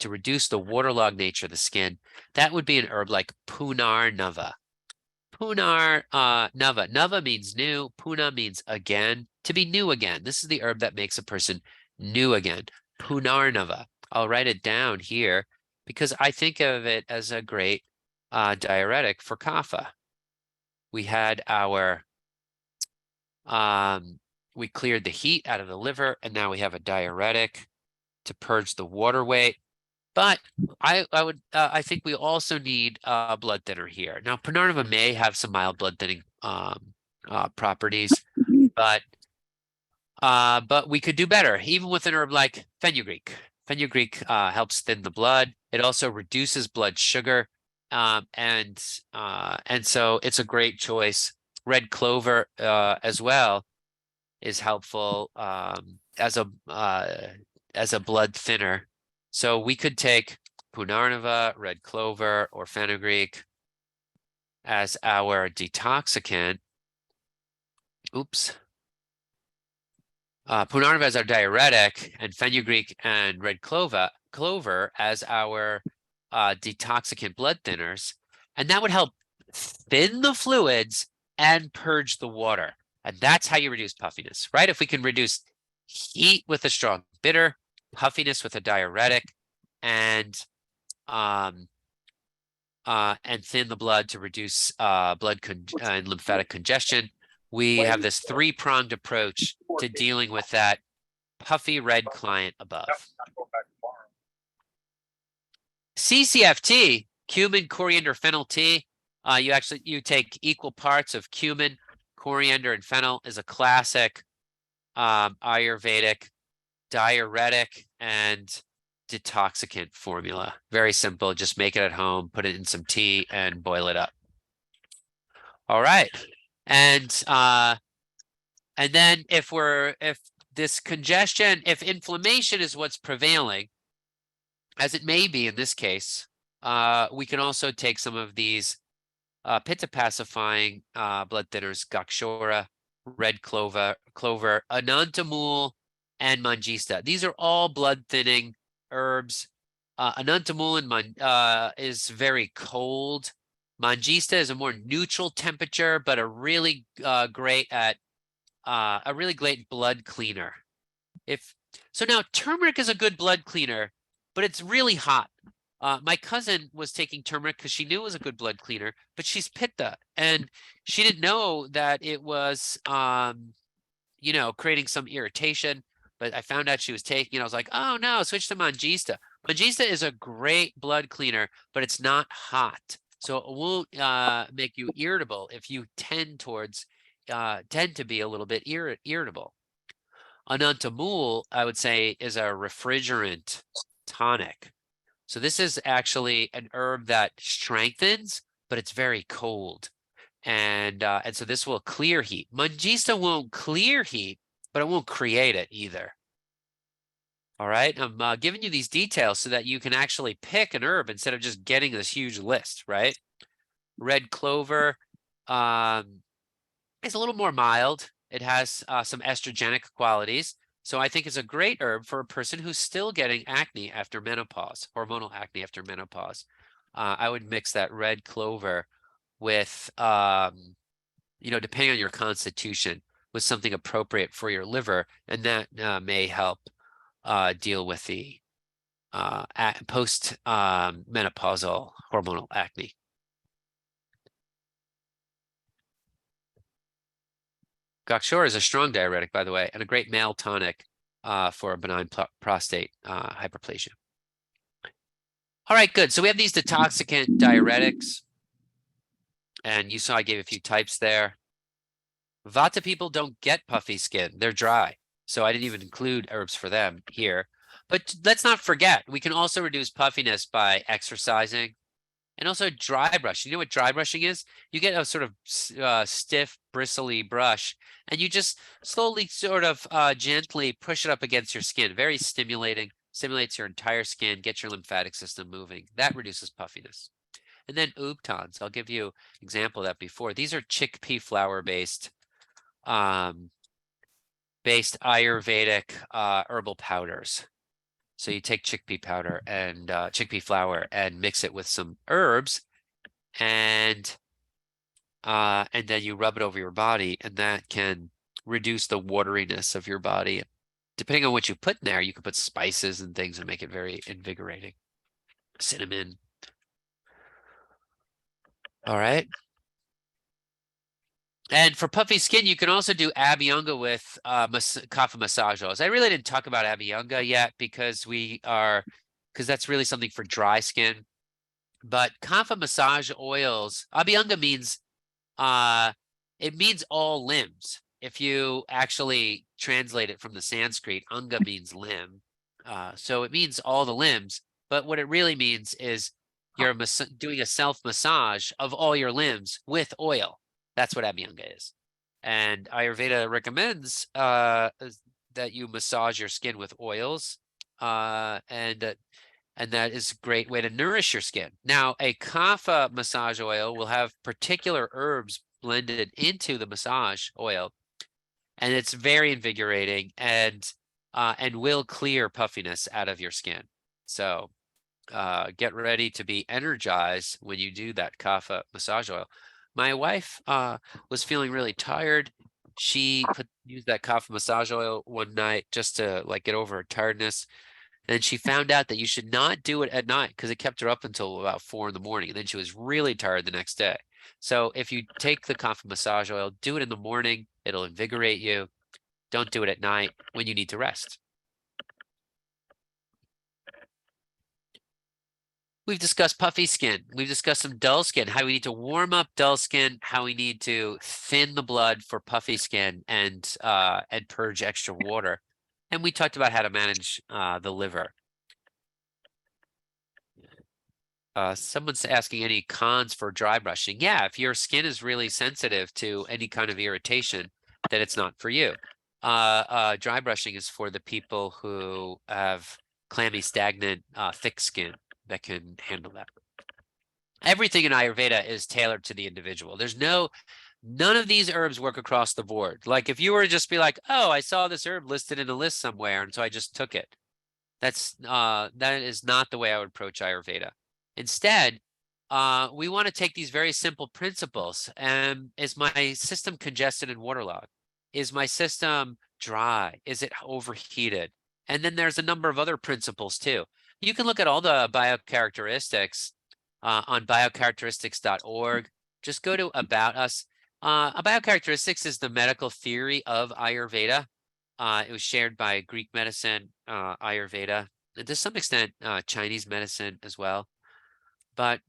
reduce the waterlogged nature of the skin. That would be an herb like Punar Nava. Punar Nava. Nava means new. Puna means again. To be new again. This is the herb that makes a person new again. Punar Nava. I'll write it down here because I think of it as a great diuretic for kapha. We had our we cleared the heat out of the liver, and now we have a diuretic to purge the water weight. But I think we also need a blood thinner here. Now, Punarnava may have some mild blood thinning properties, but we could do better, even with an herb like fenugreek. Fenugreek helps thin the blood. It also reduces blood sugar, and so it's a great choice. Red clover as well is helpful as a blood thinner. So we could take Punarnava, red clover, or fenugreek as our detoxicant. Oops. Punarnava as our diuretic, and fenugreek and red clover as our detoxicant blood thinners. And that would help thin the fluids and purge the water. And that's how you reduce puffiness, right? If we can reduce heat with a strong bitter, puffiness with a diuretic, and thin the blood to reduce and lymphatic congestion, we have this 3-pronged approach to dealing with that puffy red client above. CCFT, cumin, coriander, fennel tea. You take equal parts of cumin, coriander, and fennel is a classic Ayurvedic diuretic and detoxicant formula. Very simple. Just make it at home, put it in some tea, and boil it up. All right. And then if this congestion, if inflammation is what's prevailing, as it may be in this case, we can also take some of these pitta pacifying blood thinners, Gakshora, red clover, Anantamul, and Mangista. These are all blood thinning herbs. Anantamul is very cold. Mangista is a more neutral temperature, but a really great blood cleaner. So now turmeric is a good blood cleaner, but it's really hot. My cousin was taking turmeric because she knew it was a good blood cleaner, but she's pitta, and she didn't know that it was, creating some irritation. But I found out she was taking it. I was like, oh no, switch to Mangista. Mangista is a great blood cleaner, but it's not hot, so it won't make you irritable if you tend to be a little bit irritable. Anantamul, I would say, is a refrigerant tonic. So this is actually an herb that strengthens, but it's very cold. And so this will clear heat. Mangista won't clear heat, but it won't create it either. All right, I'm giving you these details so that you can actually pick an herb instead of just getting this huge list, right? Red clover is a little more mild. It has some estrogenic qualities. So I think it's a great herb for a person who's still getting acne after menopause, hormonal acne after menopause. I would mix that red clover with, depending on your constitution, with something appropriate for your liver, and that may help deal with the post menopausal hormonal acne. Gokshor is a strong diuretic, by the way, and a great male tonic for a benign prostate hyperplasia. All right, good. So we have these detoxicant diuretics, and you saw I gave a few types there. Vata people don't get puffy skin. They're dry. So I didn't even include herbs for them here. But let's not forget, we can also reduce puffiness by exercising and also dry brushing. You know what dry brushing is? You get a sort of stiff, bristly brush, and you just slowly sort of gently push it up against your skin. Very stimulating, stimulates your entire skin, gets your lymphatic system moving. That reduces puffiness. And then ubtans, I'll give you an example of that before. These are chickpea flour based Ayurvedic herbal powders. So you take chickpea powder and chickpea flour and mix it with some herbs, and then you rub it over your body, and that can reduce the wateriness of your body. Depending on what you put in there, you can put spices and things and make it very invigorating. Cinnamon. All right. And for puffy skin, you can also do Abhyanga with kapha massage oils. I really didn't talk about Abhyanga yet because that's really something for dry skin. But kapha massage oils, Abhyanga means it means all limbs. If you actually translate it from the Sanskrit, anga means limb. So it means all the limbs. But what it really means is you're doing a self massage of all your limbs with oil. That's what Abhyanga is. And Ayurveda recommends that you massage your skin with oils, and that is a great way to nourish your skin. Now, a kapha massage oil will have particular herbs blended into the massage oil, and it's very invigorating and will clear puffiness out of your skin. So get ready to be energized when you do that kapha massage oil. My wife was feeling really tired. She used that kapha massage oil one night just to get over her tiredness. And she found out that you should not do it at night because it kept her up until about 4 in the morning. And then she was really tired the next day. So if you take the kapha massage oil, do it in the morning. It'll invigorate you. Don't do it at night when you need to rest. We've discussed puffy skin. We've discussed some dull skin, how we need to warm up dull skin, how we need to thin the blood for puffy skin and purge extra water. And we talked about how to manage the liver. Someone's asking any cons for dry brushing. Yeah, if your skin is really sensitive to any kind of irritation, then it's not for you. Dry brushing is for the people who have clammy, stagnant, thick skin that can handle that. Everything in Ayurveda is tailored to the individual. None of these herbs work across the board. Like if you were to just be like, oh, I saw this herb listed in a list somewhere, and so I just took it. That is not the way I would approach Ayurveda. Instead, we want to take these very simple principles. Is my system congested and waterlogged? Is my system dry? Is it overheated? And then there's a number of other principles too. You can look at all the biocharacteristics on biocharacteristics.org. Just go to About Us. A biocharacteristics is the medical theory of Ayurveda. It was shared by Greek medicine, Ayurveda, and to some extent Chinese medicine as well. But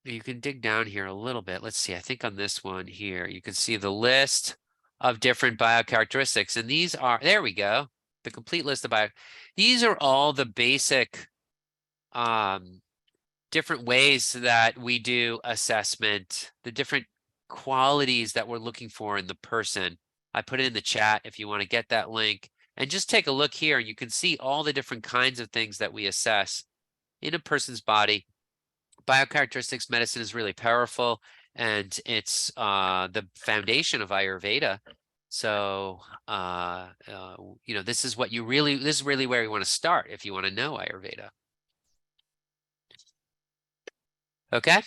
you can dig down here a little bit. Let's see. I think on this one here, you can see the list of different biocharacteristics. And these are, there we go, the complete list of these are all the basic different ways that we do assessment, the different qualities that we're looking for in the person. I put it in the chat if you want to get that link. And just take a look here, and you can see all the different kinds of things that we assess in a person's body. Biocharacteristics medicine is really powerful, and it's the foundation of Ayurveda. So, you know, this is really where you want to start if you want to know Ayurveda. Okay.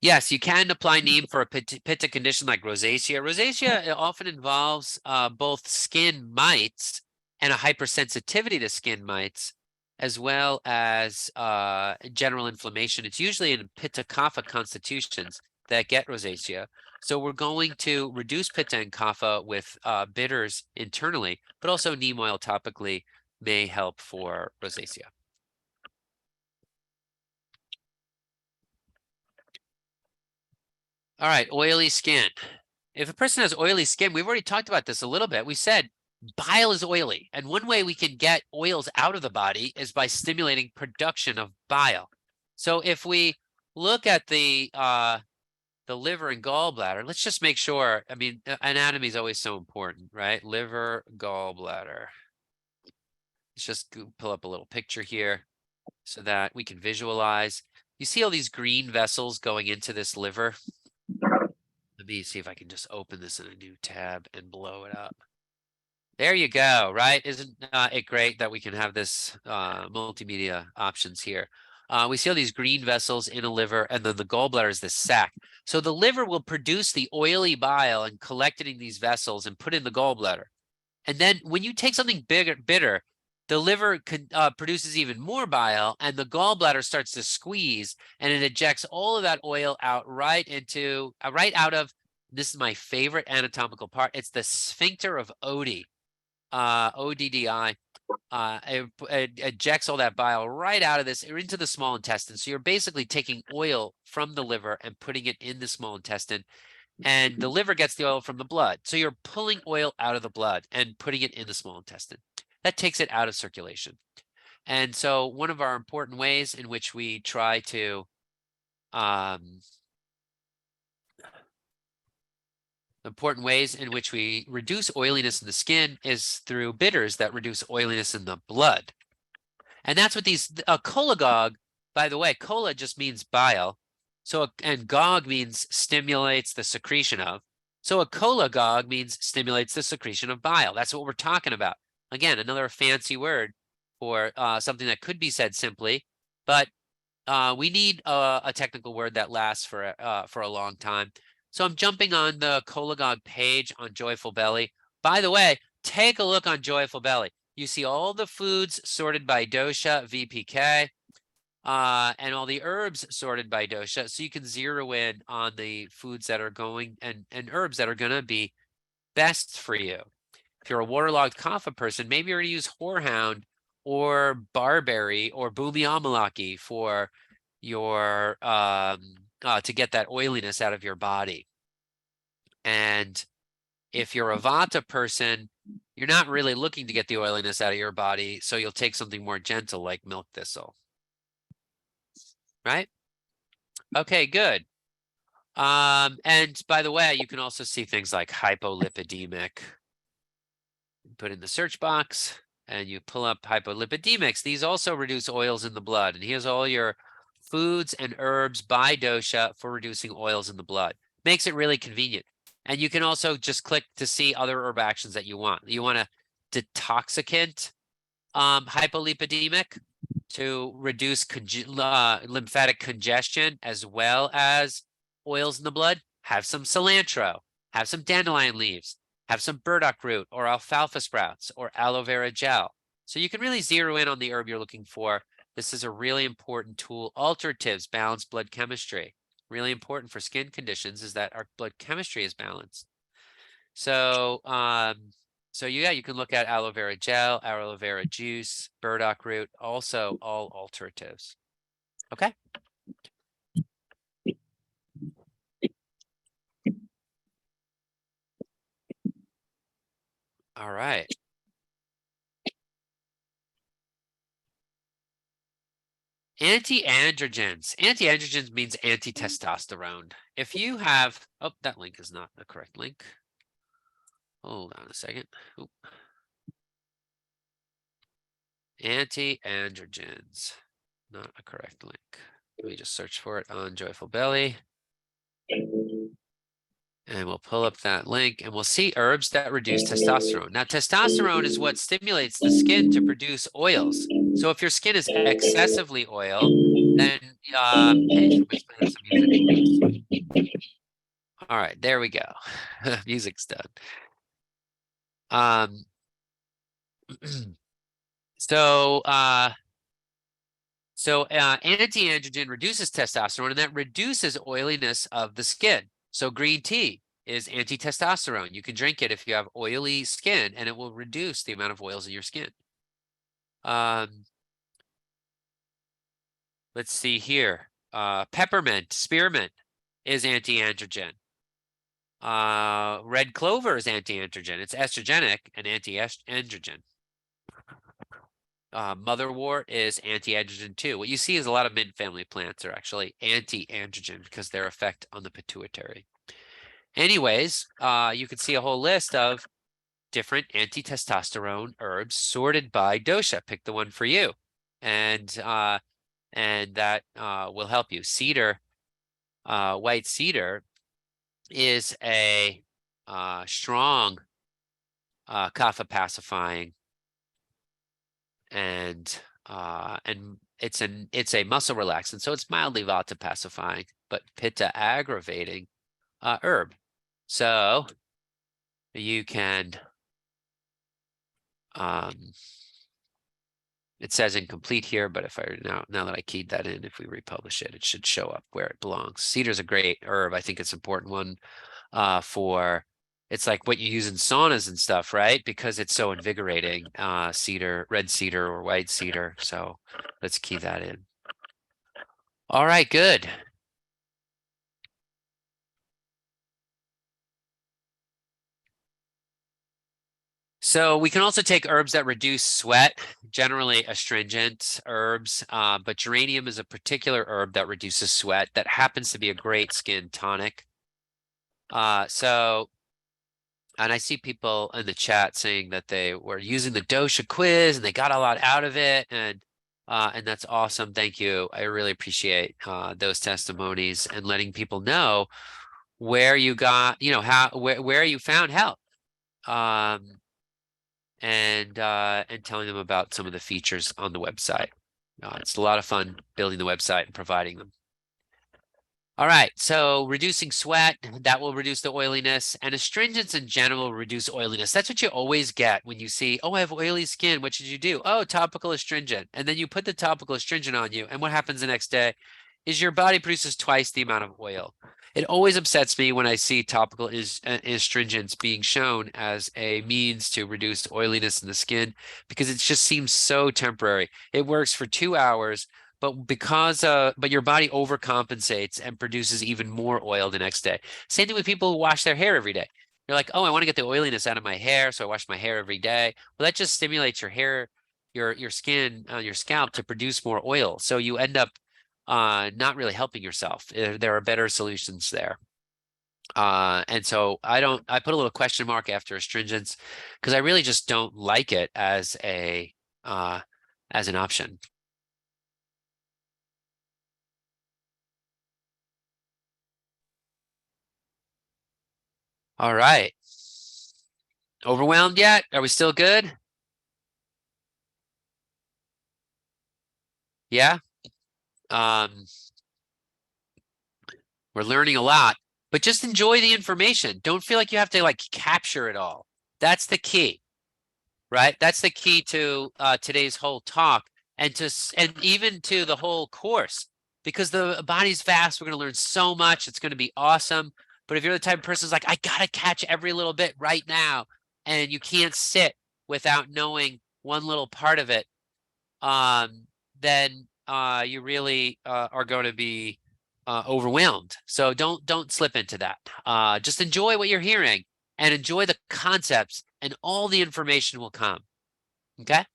Yes, you can apply neem for a pitta condition like rosacea. Rosacea often involves both skin mites and a hypersensitivity to skin mites, as well as general inflammation. It's usually in pitta kapha constitutions that get rosacea. So we're going to reduce pitta and kapha with bitters internally, but also neem oil topically may help for rosacea. All right, oily skin. If a person has oily skin, we've already talked about this a little bit. We said bile is oily, and one way we can get oils out of the body is by stimulating production of bile. So if we look at the liver and gallbladder, let's just make sure. I mean, anatomy is always so important, right? Liver, gallbladder. Let's just pull up a little picture here so that we can visualize. You see all these green vessels going into this liver? Let me see if I can just open this in a new tab and blow it up. There you go, right? Isn't it great that we can have this multimedia options here? We see all these green vessels in a liver, and then the gallbladder is this sac. So the liver will produce the oily bile and collect it in these vessels and put it in the gallbladder. And then when you take something bitter, the liver produces even more bile, and the gallbladder starts to squeeze, and it ejects all of that oil out right out of, this is my favorite anatomical part, it's the sphincter of Oddi, ODDI. It ejects all that bile right out of this into the small intestine. So you're basically taking oil from the liver and putting it in the small intestine, and the liver gets the oil from the blood. So you're pulling oil out of the blood and putting it in the small intestine. That takes it out of circulation. And so one of our important ways in which we try to reduce oiliness in the skin is through bitters that reduce oiliness in the blood. And that's what these cholagog, by the way, chola just means bile. So, and gog means stimulates the secretion of. So a cholagog means stimulates the secretion of bile. That's what we're talking about. Again, another fancy word for something that could be said simply, but we need a technical word that lasts for a long time. So I'm jumping on the Cholagog page on Joyful Belly. By the way, take a look on Joyful Belly. You see all the foods sorted by dosha, VPK, and all the herbs sorted by dosha. So you can zero in on the foods that are going and herbs that are going to be best for you. If you're a waterlogged kapha person, maybe you're going to use horehound or barberry or bhumi amalaki for your to get that oiliness out of your body. And if you're a vata person, you're not really looking to get the oiliness out of your body, so you'll take something more gentle like milk thistle. Right? Okay, good. And by the way, you can also see things like hypolipidemic. Put in the search box and you pull up hypolipidemics. These also reduce oils in the blood. And here's all your foods and herbs by dosha for reducing oils in the blood. Makes it really convenient. And you can also just click to see other herb actions that you want. You want a detoxicant hypolipidemic to reduce lymphatic congestion as well as oils in the blood. Have some cilantro, have some dandelion leaves, Have some burdock root or alfalfa sprouts or aloe vera gel. So you can really zero in on the herb you're looking for. This is a really important tool. Alteratives balance blood chemistry. Really important for skin conditions is that our blood chemistry is balanced. So, yeah, you can look at aloe vera gel, aloe vera juice, burdock root, also all alteratives. Okay. All right. Anti-androgens. Anti-androgens means anti-testosterone. If you have, oh, that link is not the correct link. Hold on a second. Oop. Anti-androgens, not a correct link. Let me just search for it on Joyful Belly. And we'll pull up that link and we'll see herbs that reduce testosterone. Now, testosterone is what stimulates the skin to produce oils. So if your skin is excessively oil, then, hey, somebody's playing some music. All right, there we go. Music's done. Um, so anti-androgen reduces testosterone, and that reduces oiliness of the skin. So green tea is anti-testosterone. You can drink it if you have oily skin, and it will reduce the amount of oils in your skin. Let's see here. Peppermint, spearmint is anti-androgen. Red clover is anti-androgen. It's estrogenic and anti-androgen. Motherwort is anti-androgen too. What you see is a lot of mint family plants are actually anti-androgen because their effect on the pituitary. Anyways, you can see a whole list of different anti-testosterone herbs sorted by dosha. Pick the one for you, and that will help you. Cedar, white cedar, is a strong kapha pacifying, and it's a muscle relaxant, so it's mildly vata pacifying, but pitta aggravating herb. So you can it says incomplete here, but if I now that I keyed that in, if we republish it, it should show up where it belongs. Cedar's a great herb. I think it's an important one for it's like what you use in saunas and stuff, right? Because it's so invigorating. Cedar, red cedar or white cedar. So let's key that in. All right, good. So we can also take herbs that reduce sweat, generally astringent herbs, but geranium is a particular herb that reduces sweat that happens to be a great skin tonic. And I see people in the chat saying that they were using the dosha quiz and they got a lot out of it, and that's awesome. Thank you. I really appreciate those testimonies and letting people know where you got, where you found help. And telling them about some of the features on the website. It's a lot of fun building the website and providing them. All right, so reducing sweat, that will reduce the oiliness, and astringents in general will reduce oiliness. That's what you always get when you see, oh, I have oily skin. What should you do? Oh, topical astringent. And then you put the topical astringent on you, and what happens the next day is your body produces twice the amount of oil. It always upsets me when I see topical astringents being shown as a means to reduce oiliness in the skin because it just seems so temporary. It works for 2 hours, but your body overcompensates and produces even more oil the next day. Same thing with people who wash their hair every day. You're like, oh, I want to get the oiliness out of my hair, so I wash my hair every day. Well, that just stimulates your hair, your skin, your scalp to produce more oil. So you end up not really helping yourself. There are better solutions there. And so I put a little question mark after astringents because I really just don't like it as an option. All right. Overwhelmed yet? Are we still good? Yeah. Um, we're learning a lot. but just enjoy the information. Don't feel like you have to like capture it all. That's the key, right? That's the key to today's whole talk and even to the whole course because the body's vast. We're going to learn so much. It's going to be awesome. But if you're the type of person who's like, I got to catch every little bit right now, and you can't sit without knowing one little part of it, then you really are going to be overwhelmed. So don't slip into that. Just enjoy what you're hearing and enjoy the concepts, and all the information will come. Okay.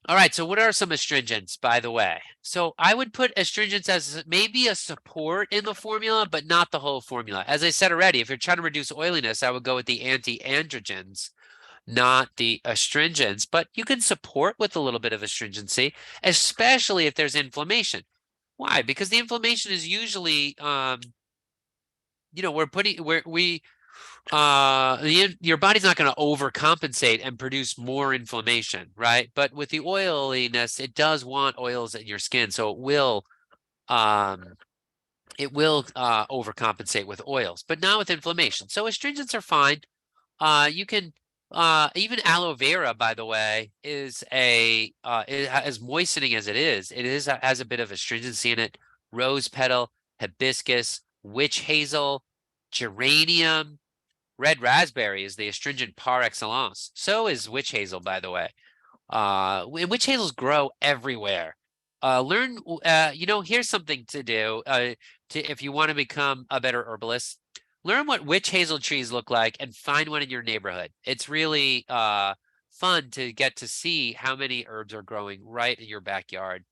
All right. So what are some astringents, by the way? So I would put astringents as maybe a support in the formula, but not the whole formula. As I said already, if you're trying to reduce oiliness, I would go with the anti-androgens, not the astringents, but you can support with a little bit of astringency, especially if there's inflammation. Why? Because the inflammation is usually, your body's not going to overcompensate and produce more inflammation, right? But with the oiliness, it does want oils in your skin, so um, it will overcompensate with oils, but not with inflammation. So astringents are fine. You can even aloe vera, by the way, is as moistening as it is. Has a bit of astringency in it. Rose petal, hibiscus, witch hazel, geranium, red raspberry is the astringent par excellence. So is witch hazel, by the way. Witch hazels grow everywhere. Here's something to do. If you want to become a better herbalist, learn what witch hazel trees look like and find one in your neighborhood. It's really fun to get to see how many herbs are growing right in your backyard.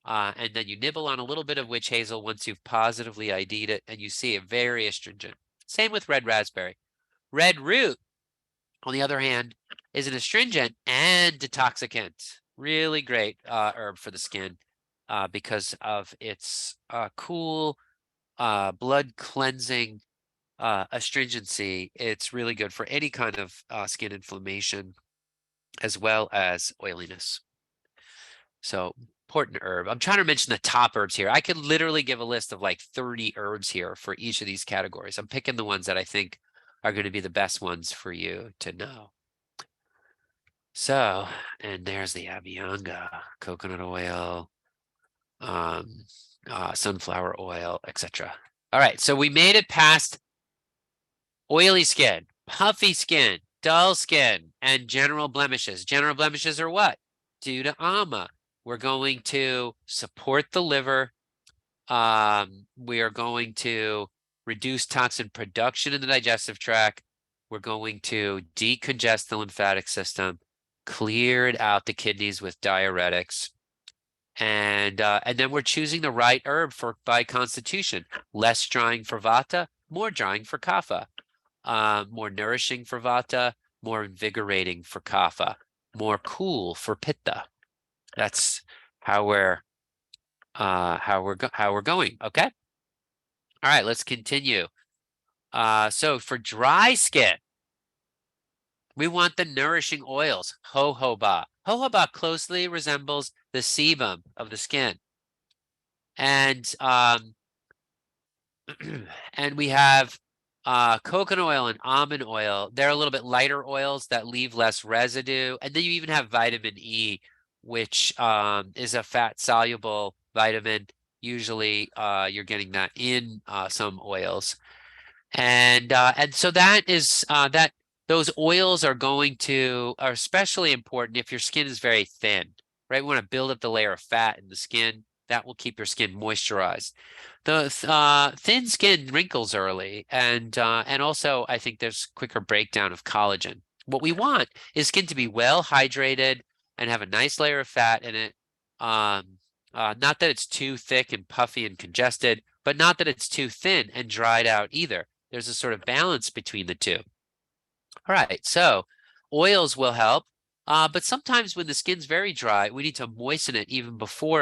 And then you nibble on a little bit of witch hazel once you've positively ID'd it, and you see it very astringent. Same with red raspberry. Red root, on the other hand, is an astringent and detoxicant. Really great herb for the skin because of its cool blood cleansing astringency. It's really good for any kind of skin inflammation as well as oiliness. So important herb. I'm trying to mention the top herbs here. I could literally give a list of like 30 herbs here for each of these categories. I'm picking the ones that I think are going to be the best ones for you to know. So, and there's the Abhyanga, coconut oil, sunflower oil, etc. All right, so we made it past oily skin, puffy skin, dull skin, and general blemishes. General blemishes are what? Due to AMA. We're going to support the liver. We are going to reduce toxin production in the digestive tract. We're going to decongest the lymphatic system, clear out the kidneys with diuretics. And then we're choosing the right herb by constitution. Less drying for Vata, more drying for Kapha. More nourishing for Vata, more invigorating for Kapha, more cool for Pitta. That's how we're going. Okay. All right, let's continue. So for dry skin, we want the nourishing oils. Jojoba. Jojoba closely resembles the sebum of the skin, and and we have coconut oil and almond oil. They're a little bit lighter oils that leave less residue, and then you even have vitamin E, which is a fat-soluble vitamin. Usually, you're getting that in some oils, and so that is that. Those oils are especially important if your skin is very thin, right? We want to build up the layer of fat in the skin. That will keep your skin moisturized. The thin skin wrinkles early, and also I think there's quicker breakdown of collagen. What we want is skin to be well hydrated and have a nice layer of fat in it. Not that it's too thick and puffy and congested, but not that it's too thin and dried out either. There's a sort of balance between the two. All right, so oils will help, but sometimes when the skin's very dry, we need to moisten it even before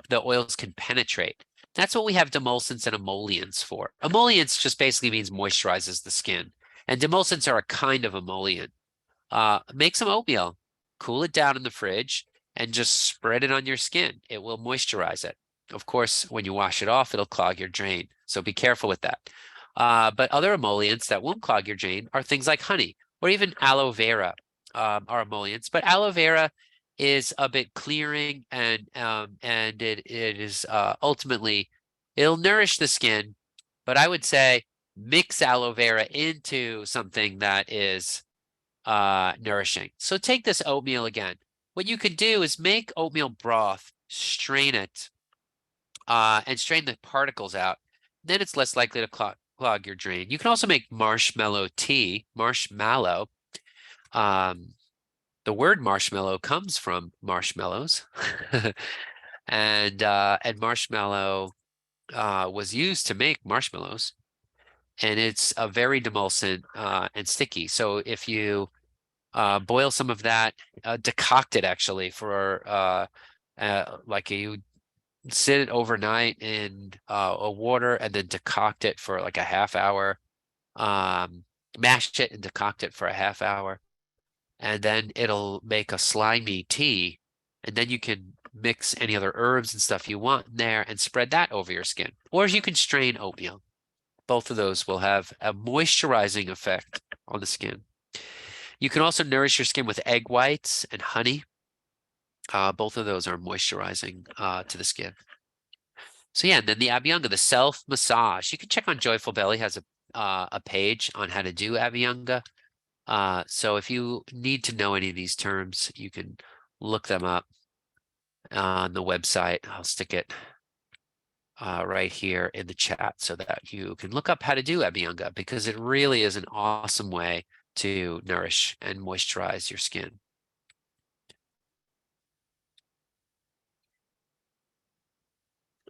the oils can penetrate. That's what we have demulcents and emollients for. Emollients just basically means moisturizes the skin, and demulcents are a kind of emollient. Make some oatmeal, cool it down in the fridge, and just spread it on your skin. It will moisturize it. Of course, when you wash it off, it'll clog your drain. So be careful with that. But other emollients that won't clog your drain are things like honey or even aloe vera are emollients. But aloe vera is a bit clearing and it is ultimately it'll nourish the skin. But I would say mix aloe vera into something that is nourishing. So take this oatmeal again. What you could do is make oatmeal broth, strain it, and strain the particles out. Then it's less likely to clog your drain. You can also make marshmallow tea. Marshmallow. The word marshmallow comes from marshmallows, and marshmallow was used to make marshmallows, and it's a very demulcent and sticky. So if you boil some of that, decoct it actually for like you sit it overnight in a water and then decoct it for like a half hour. Mash it and decoct it for a half hour, and then it'll make a slimy tea. And then you can mix any other herbs and stuff you want in there and spread that over your skin. Or you can strain oatmeal. Both of those will have a moisturizing effect on the skin. You can also nourish your skin with egg whites and honey. Both of those are moisturizing to the skin. So yeah, and then the Abhyanga, the self massage. You can check on Joyful Belly has a page on how to do Abhyanga. So if you need to know any of these terms, you can look them up on the website. I'll stick it right here in the chat so that you can look up how to do Abhyanga, because it really is an awesome way to nourish and moisturize your skin.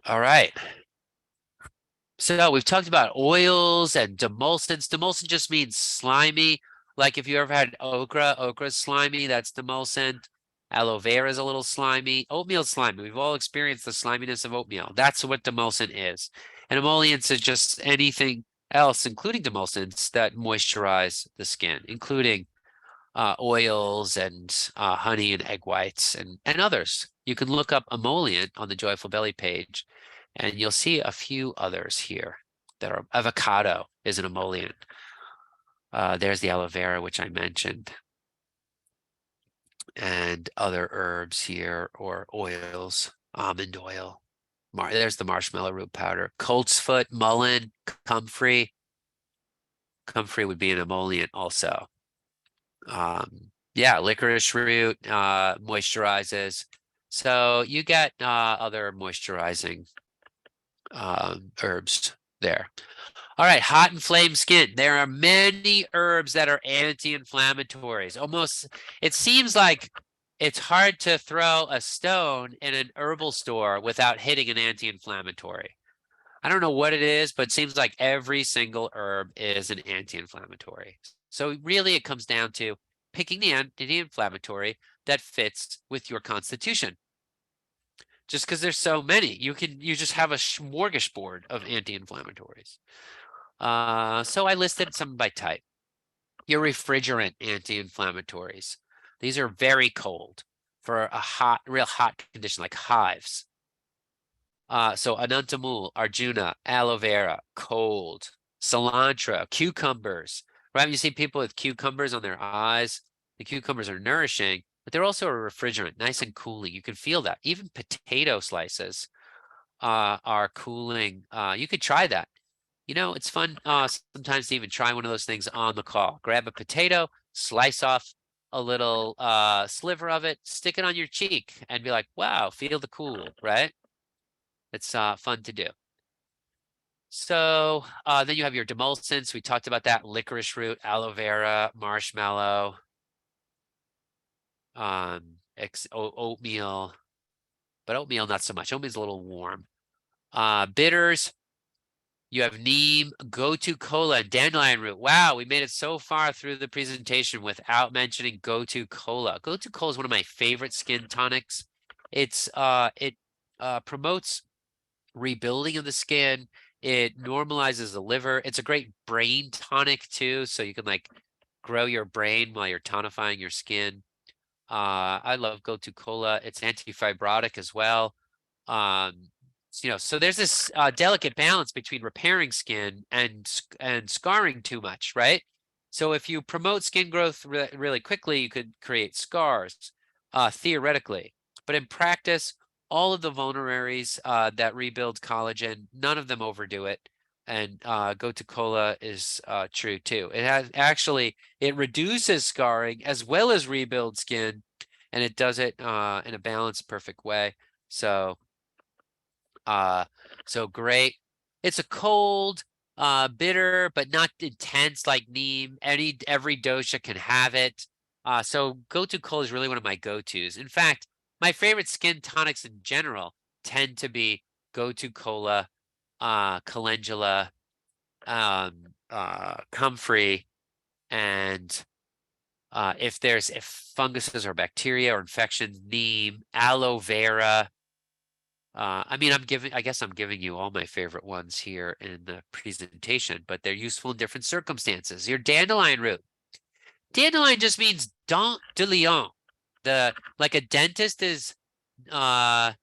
All right. So we've talked about oils and demulcents. Demulcent just means slimy. Like if you ever had okra, okra's slimy, that's demulcent. Aloe vera is a little slimy. Oatmeal's slimy. We've all experienced the sliminess of oatmeal. That's what demulcent is. And emollients is just anything else, including demulcents, that moisturize the skin, including oils and honey and egg whites and others. You can look up emollient on the Joyful Belly page, and you'll see a few others here that are avocado is an emollient. There's the aloe vera, which I mentioned, and other herbs here or oils, almond oil. There's the marshmallow root powder, coltsfoot, mullein, comfrey. Comfrey would be an emollient also. Yeah, licorice root moisturizes. So you get other moisturizing herbs there. All right, hot and flame skin. There are many herbs that are anti-inflammatories. Almost, it seems like it's hard to throw a stone in an herbal store without hitting an anti-inflammatory. I don't know what it is, but it seems like every single herb is an anti-inflammatory. So really it comes down to picking the anti-inflammatory that fits with your constitution. Just because there's so many, you just have a smorgasbord of anti-inflammatories. So I listed some by type. Your refrigerant anti-inflammatories. These are very cold for a real hot condition like hives. So Anantamul, Arjuna, aloe vera, cold, cilantro, cucumbers. Right? You see people with cucumbers on their eyes. The cucumbers are nourishing, but they're also a refrigerant, nice and cooling. You can feel that. Even potato slices are cooling. You could try that. You know, it's fun sometimes to even try one of those things on the call. Grab a potato, slice off a little sliver of it, stick it on your cheek, and be like, wow, feel the cool, right? It's fun to do. So then you have your demulcents. We talked about that. Licorice root, aloe vera, marshmallow, oatmeal. But oatmeal, not so much. Oatmeal's a little warm. Bitters, you have neem, gotu kola, and dandelion root. Wow, we made it so far through the presentation without mentioning gotu kola. Gotu kola is one of my favorite skin tonics. It promotes rebuilding of the skin. It normalizes the liver. It's a great brain tonic too, so you can like grow your brain while you're tonifying your skin. I love gotu kola. It's antifibrotic as well. So there's this delicate balance between repairing skin and scarring too much, right? So if you promote skin growth really quickly, you could create scars, theoretically. But in practice, all of the vulneraries that rebuild collagen, none of them overdo it. And gotu kola is true too. It reduces scarring as well as rebuilds skin, and it does it in a balanced, perfect way. So great. It's a cold, bitter, but not intense like neem. Every dosha can have it. So gotu kola is really one of my go-tos. In fact, my favorite skin tonics in general tend to be gotu kola, calendula, comfrey, and if funguses or bacteria or infections, neem, aloe vera. I guess I'm giving you all my favorite ones here in the presentation, but they're useful in different circumstances. Your dandelion root. Dandelion just means dent de lion. Like a dentist is dentiste,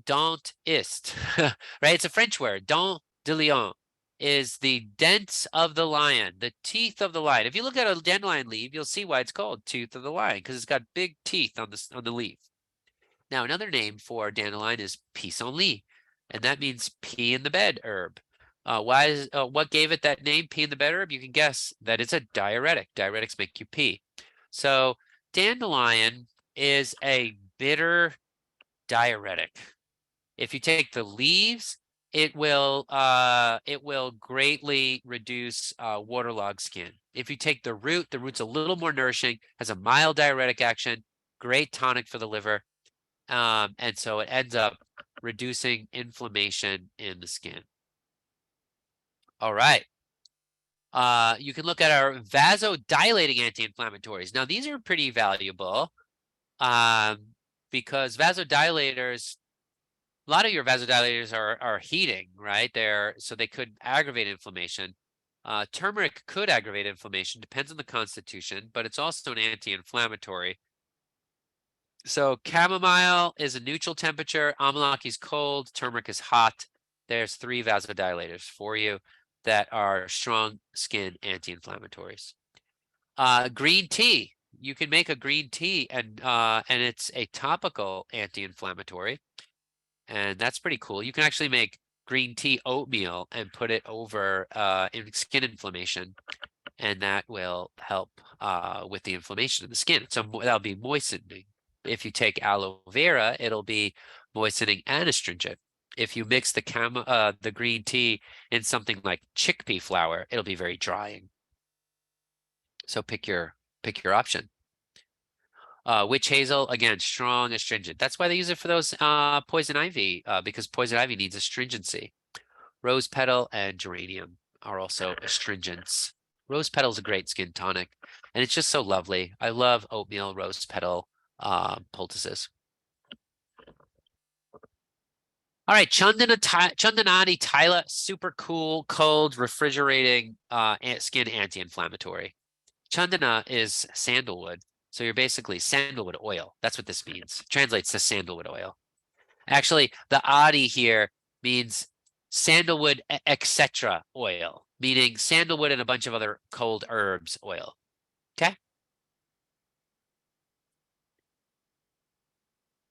right? It's a French word. Dent de lion is the dents of the lion, the teeth of the lion. If you look at a dandelion leaf, you'll see why it's called tooth of the lion, because it's got big teeth on the leaf. Now, another name for dandelion is pissenlit, and that means pea in the bed herb. What gave it that name, pea in the bed herb? You can guess that it's a diuretic. Diuretics make you pee. So dandelion is a bitter diuretic. If you take the leaves, it will greatly reduce waterlogged skin. If you take the root's a little more nourishing, has a mild diuretic action, great tonic for the liver. And so it ends up reducing inflammation in the skin. All right. You can look at our vasodilating anti-inflammatories. Now, these are pretty valuable because vasodilators, a lot of your vasodilators are heating, right? So they could aggravate inflammation. Turmeric could aggravate inflammation, depends on the constitution, but it's also an anti-inflammatory. So chamomile is a neutral temperature, amalaki is cold, turmeric is hot. There's 3 vasodilators for you that are strong skin anti-inflammatories. Green tea. You can make a green tea and it's a topical anti-inflammatory. And that's pretty cool. You can actually make green tea oatmeal and put it over in skin inflammation, and that will help with the inflammation of the skin. So that'll be moistening. If you take aloe vera, it'll be moistening and astringent. If you mix the green tea in something like chickpea flour, it'll be very drying. So pick your option. Witch hazel, again, strong astringent. That's why they use it for those poison ivy, because poison ivy needs astringency. Rose petal and geranium are also astringents. Rose petal is a great skin tonic, and it's just so lovely. I love oatmeal rose petal poultices. All right, Chandanani Tila, super cool, cold, refrigerating skin anti-inflammatory. Chandana is sandalwood, so you're basically sandalwood oil. That's what this means. Translates to sandalwood oil. Actually, the adi here means sandalwood, etc. oil, meaning sandalwood and a bunch of other cold herbs oil. Okay.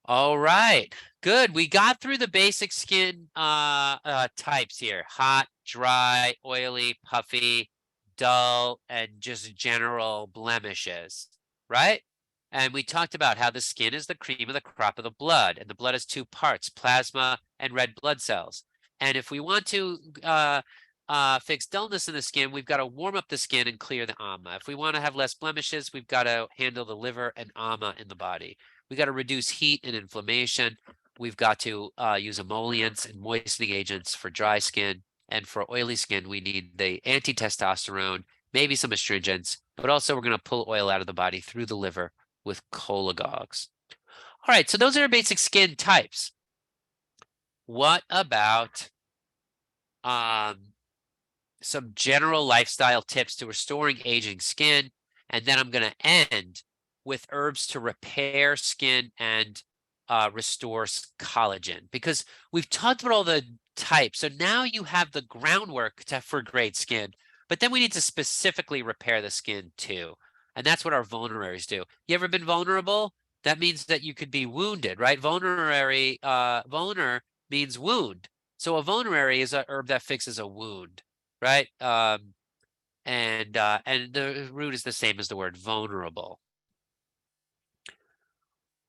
All right. Good. We got through the basic skin types here: hot, dry, oily, puffy, dull, and just general blemishes, right? And we talked about how the skin is the cream of the crop of the blood, and the blood has 2 parts: plasma and red blood cells. And if we want to fix dullness in the skin, we've got to warm up the skin and clear the ama. If we want to have less blemishes, we've got to handle the liver and ama in the body. We got to reduce heat and inflammation. We've got to use emollients and moistening agents for dry skin. And for oily skin, we need the anti-testosterone, maybe some astringents, but also we're going to pull oil out of the body through the liver with cholagogues. All right, so those are our basic skin types. What about some general lifestyle tips to restoring aging skin? And then I'm going to end with herbs to repair skin and restores collagen, because we've talked about all the types. So now you have the groundwork for great skin, but then we need to specifically repair the skin too. And that's what our vulneraries do. You ever been vulnerable? That means that you could be wounded, right? Vulner means wound. So a vulnerary is a herb that fixes a wound, right? And the root is the same as the word vulnerable.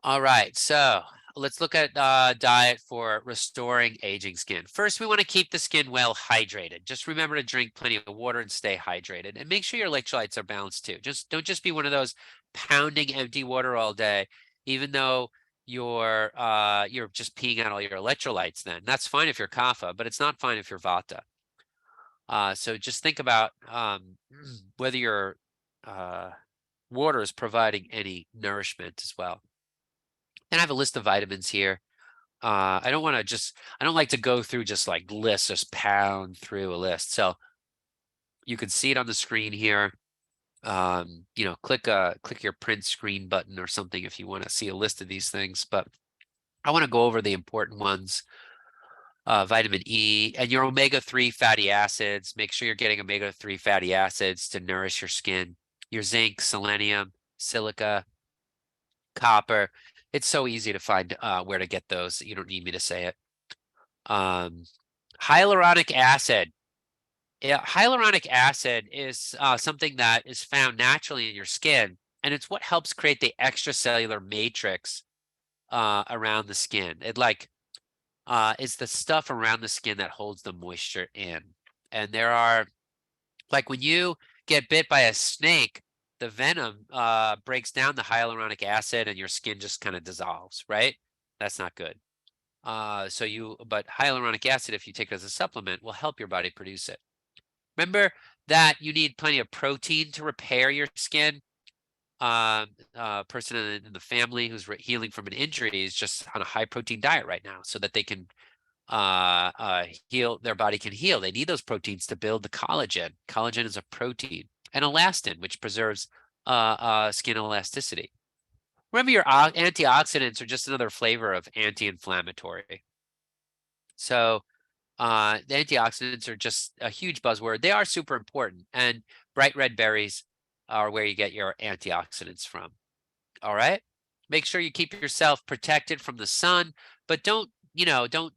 All right, so let's look at diet for restoring aging skin. First, we want to keep the skin well hydrated. Just remember to drink plenty of water and stay hydrated, and make sure your electrolytes are balanced too. Don't just be one of those pounding empty water all day, even though you're just peeing out all your electrolytes. Then that's fine if you're kapha, but it's not fine if you're vata. So just think about whether your water is providing any nourishment as well. And I have a list of vitamins here. I don't like to go through just like lists, just pound through a list. So you can see it on the screen here. Click your print screen button or something if you want to see a list of these things. But I want to go over the important ones. Vitamin E and your omega-3 fatty acids. Make sure you're getting omega-3 fatty acids to nourish your skin. Your zinc, selenium, silica, copper. It's so easy to find where to get those. You don't need me to say it. Hyaluronic acid. Yeah, hyaluronic acid is something that is found naturally in your skin, and it's what helps create the extracellular matrix around the skin. It's the stuff around the skin that holds the moisture in. And there are, like when you get bit by a snake, the venom breaks down the hyaluronic acid and your skin just kind of dissolves, right? That's not good. But hyaluronic acid, if you take it as a supplement, will help your body produce it. Remember that you need plenty of protein to repair your skin. Person in the family who's healing from an injury is just on a high protein diet right now so that they can heal, their body can heal. They need those proteins to build the collagen. Collagen is a protein. And elastin, which preserves skin elasticity. Remember, your antioxidants are just another flavor of anti-inflammatory. So the antioxidants are just a huge buzzword. They are super important, and bright red berries are where you get your antioxidants from. All right. Make sure you keep yourself protected from the sun, but don't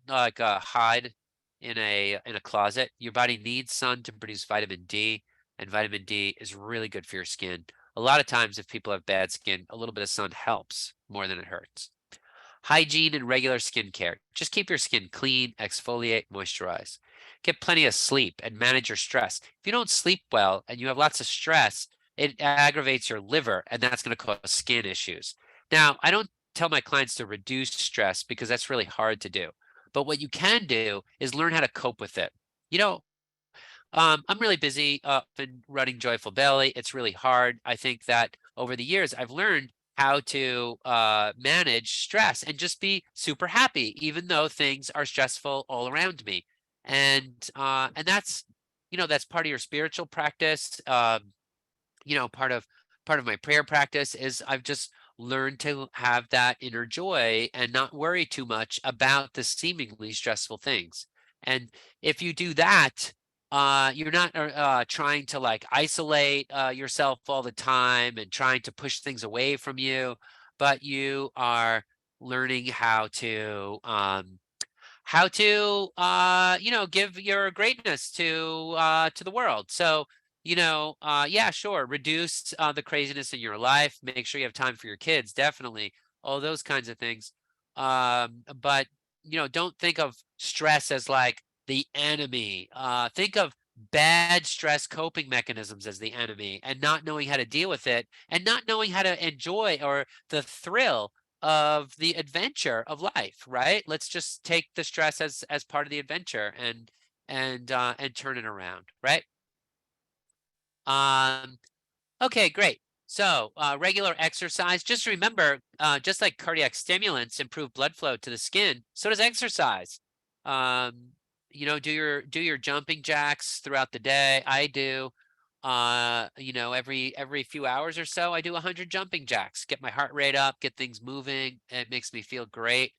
hide in a closet. Your body needs sun to produce vitamin D, and vitamin D is really good for your skin. A lot of times, if people have bad skin, a little bit of sun helps more than it hurts. Hygiene and regular skincare. Just keep your skin clean, exfoliate, moisturize. Get plenty of sleep and manage your stress. If you don't sleep well and you have lots of stress, it aggravates your liver, and that's going to cause skin issues. Now, I don't tell my clients to reduce stress because that's really hard to do. But what you can do is learn how to cope with it. I'm really busy in running Joyful Belly. It's really hard. I think that over the years, I've learned how to manage stress and just be super happy, even though things are stressful all around me. And that's that's part of your spiritual practice. Part of my prayer practice is I've just learned to have that inner joy and not worry too much about the seemingly stressful things. And if you do that, you're not trying to like isolate yourself all the time and trying to push things away from you, but you are learning how to give your greatness to the world. So yeah, sure, reduce the craziness in your life, make sure you have time for your kids, definitely, all those kinds of things. But don't think of stress as like the enemy. Think of bad stress coping mechanisms as the enemy, and not knowing how to deal with it, and not knowing how to enjoy or the thrill of the adventure of life, right? Let's just take the stress as part of the adventure and turn it around, right? Um, okay, great. So regular exercise. Just remember, just like cardiac stimulants improve blood flow to the skin, so does exercise. Do your jumping jacks throughout the day. I do. Every few hours or so, I do 100 jumping jacks, get my heart rate up, get things moving. It makes me feel great.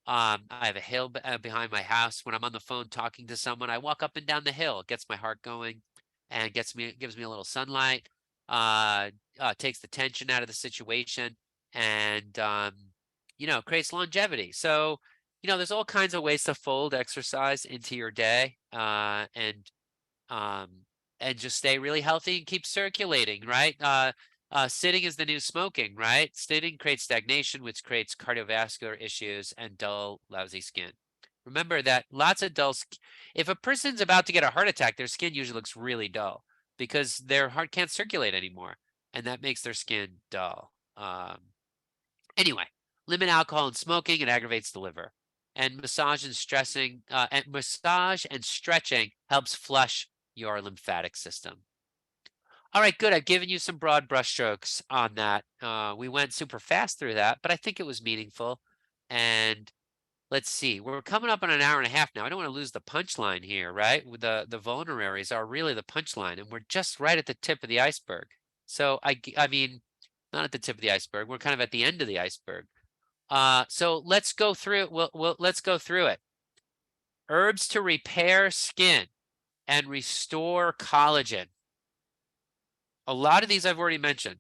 I have a hill behind my house. When I'm on the phone talking to someone, I walk up and down the hill. It gets my heart going, and gives me a little sunlight. Uh, Takes the tension out of the situation, and creates longevity. So, there's all kinds of ways to fold exercise into your day, um, and just stay really healthy and keep circulating, right? Sitting is the new smoking, right? Sitting creates stagnation, which creates cardiovascular issues and dull, lousy skin. Remember that lots of if a person's about to get a heart attack, their skin usually looks really dull because their heart can't circulate anymore, and that makes their skin dull. Anyway, limit alcohol and smoking. It aggravates the liver. And massage and stretching helps flush your lymphatic system. All right, good. I've given you some broad brushstrokes on that. We went super fast through that, but I think it was meaningful. And let's see, we're coming up on an hour and a half now. I don't want to lose the punchline here, right? With the vulneraries are really the punchline, and we're just right at the tip of the iceberg. So I mean, not at the tip of the iceberg. We're kind of at the end of the iceberg. So let's go through it. Let's go through it. Herbs to repair skin and restore collagen. A lot of these I've already mentioned,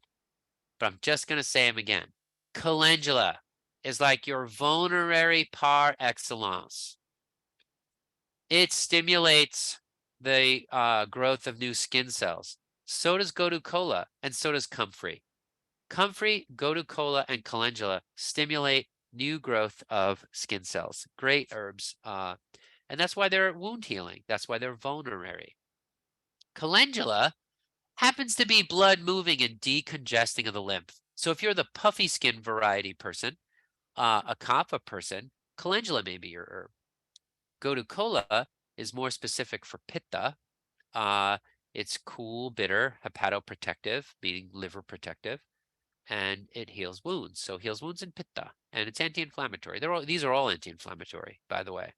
but I'm just going to say them again. Calendula is like your vulnerary par excellence. It stimulates the growth of new skin cells. So does Gotu Kola, and so does comfrey. Comfrey, Gotu Kola, and calendula stimulate new growth of skin cells. Great herbs. And that's why they're wound healing. That's why they're vulnerary. Calendula happens to be blood moving and decongesting of the lymph. So if you're the puffy skin variety person, a kapha person, calendula may be your herb. Gotu Kola is more specific for pitta. It's cool, bitter, hepatoprotective, meaning liver protective, and it heals wounds. So it heals wounds and pitta, and it's anti-inflammatory. These are all anti-inflammatory, by the way.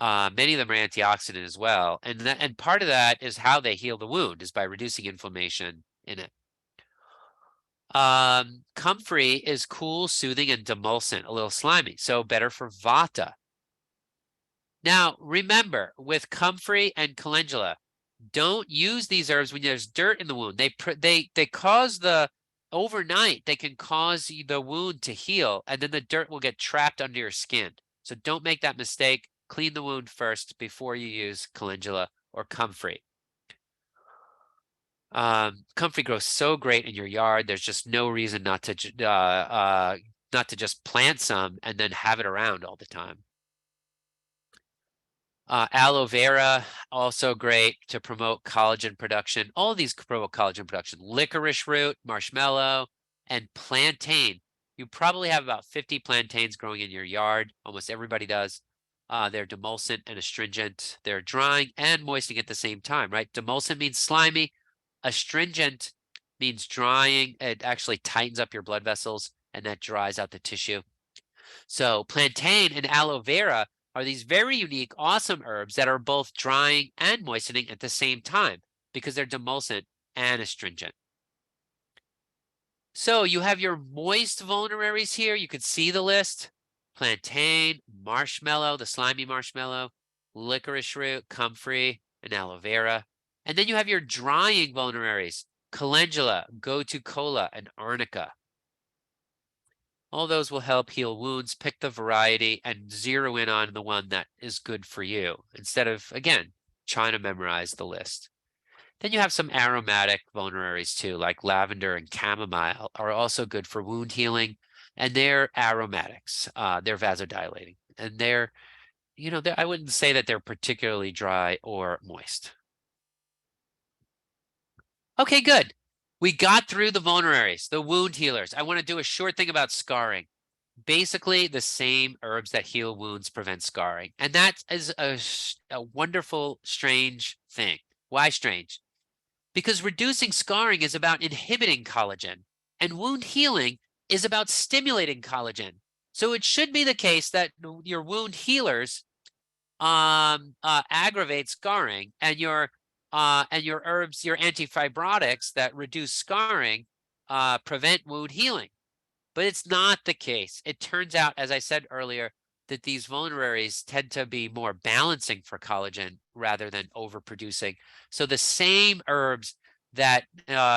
Many of them are antioxidant as well, and part of that is how they heal the wound is by reducing inflammation in it. Comfrey is cool, soothing, and demulcent, a little slimy, so better for vata. Now, remember, with comfrey and calendula, don't use these herbs when there's dirt in the wound. They cause overnight, they can cause the wound to heal, and then the dirt will get trapped under your skin. So don't make that mistake. Clean the wound first before you use calendula or comfrey. Comfrey grows so great in your yard. There's just no reason not to just plant some and then have it around all the time. Aloe vera, also great to promote collagen production. All of these promote collagen production. Licorice root, marshmallow, and plantain. You probably have about 50 plantains growing in your yard. Almost everybody does. They're demulcent and astringent. They're drying and moistening at the same time, right? Demulcent means slimy. Astringent means drying. It actually tightens up your blood vessels, and that dries out the tissue. So plantain and aloe vera are these very unique, awesome herbs that are both drying and moistening at the same time because they're demulcent and astringent. So you have your moist vulneraries here. You could see the list. Plantain, marshmallow, the slimy marshmallow, licorice root, comfrey, and aloe vera. And then you have your drying vulneraries, calendula, Gotu Kola, and arnica. All those will help heal wounds. Pick the variety and zero in on the one that is good for you instead of, again, trying to memorize the list. Then you have some aromatic vulneraries too, like lavender and chamomile are also good for wound healing, and they're aromatics. They're vasodilating, and I wouldn't say that they're particularly dry or moist. Okay, good. We got through the vulneraries, the wound healers. I want to do a short thing about scarring. Basically, the same herbs that heal wounds prevent scarring. And that is a wonderful, strange thing. Why strange? Because reducing scarring is about inhibiting collagen, and wound healing is about stimulating collagen. So it should be the case that your wound healers aggravate scarring, and your and your herbs, your antifibrotics that reduce scarring, prevent wound healing. But it's not the case. It turns out, as I said earlier, that these vulneraries tend to be more balancing for collagen rather than overproducing. So the same herbs that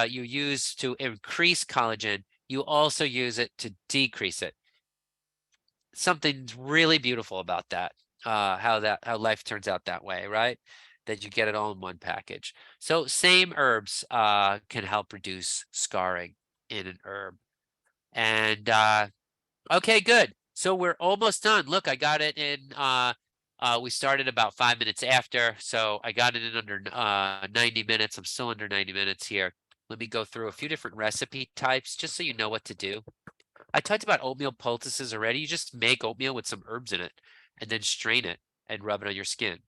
you use to increase collagen, you also use it to decrease it. Something's really beautiful about that, how life turns out that way, right? That you get it all in one package. So same herbs can help reduce scarring in an herb. And okay, good. So we're almost done. Look, I got it in we started about 5 minutes after, so I got it in under 90 minutes. I'm still under 90 minutes here. Let me go through a few different recipe types just so you know what to do. I talked about oatmeal poultices already. You just make oatmeal with some herbs in it and then strain it and rub it on your skin.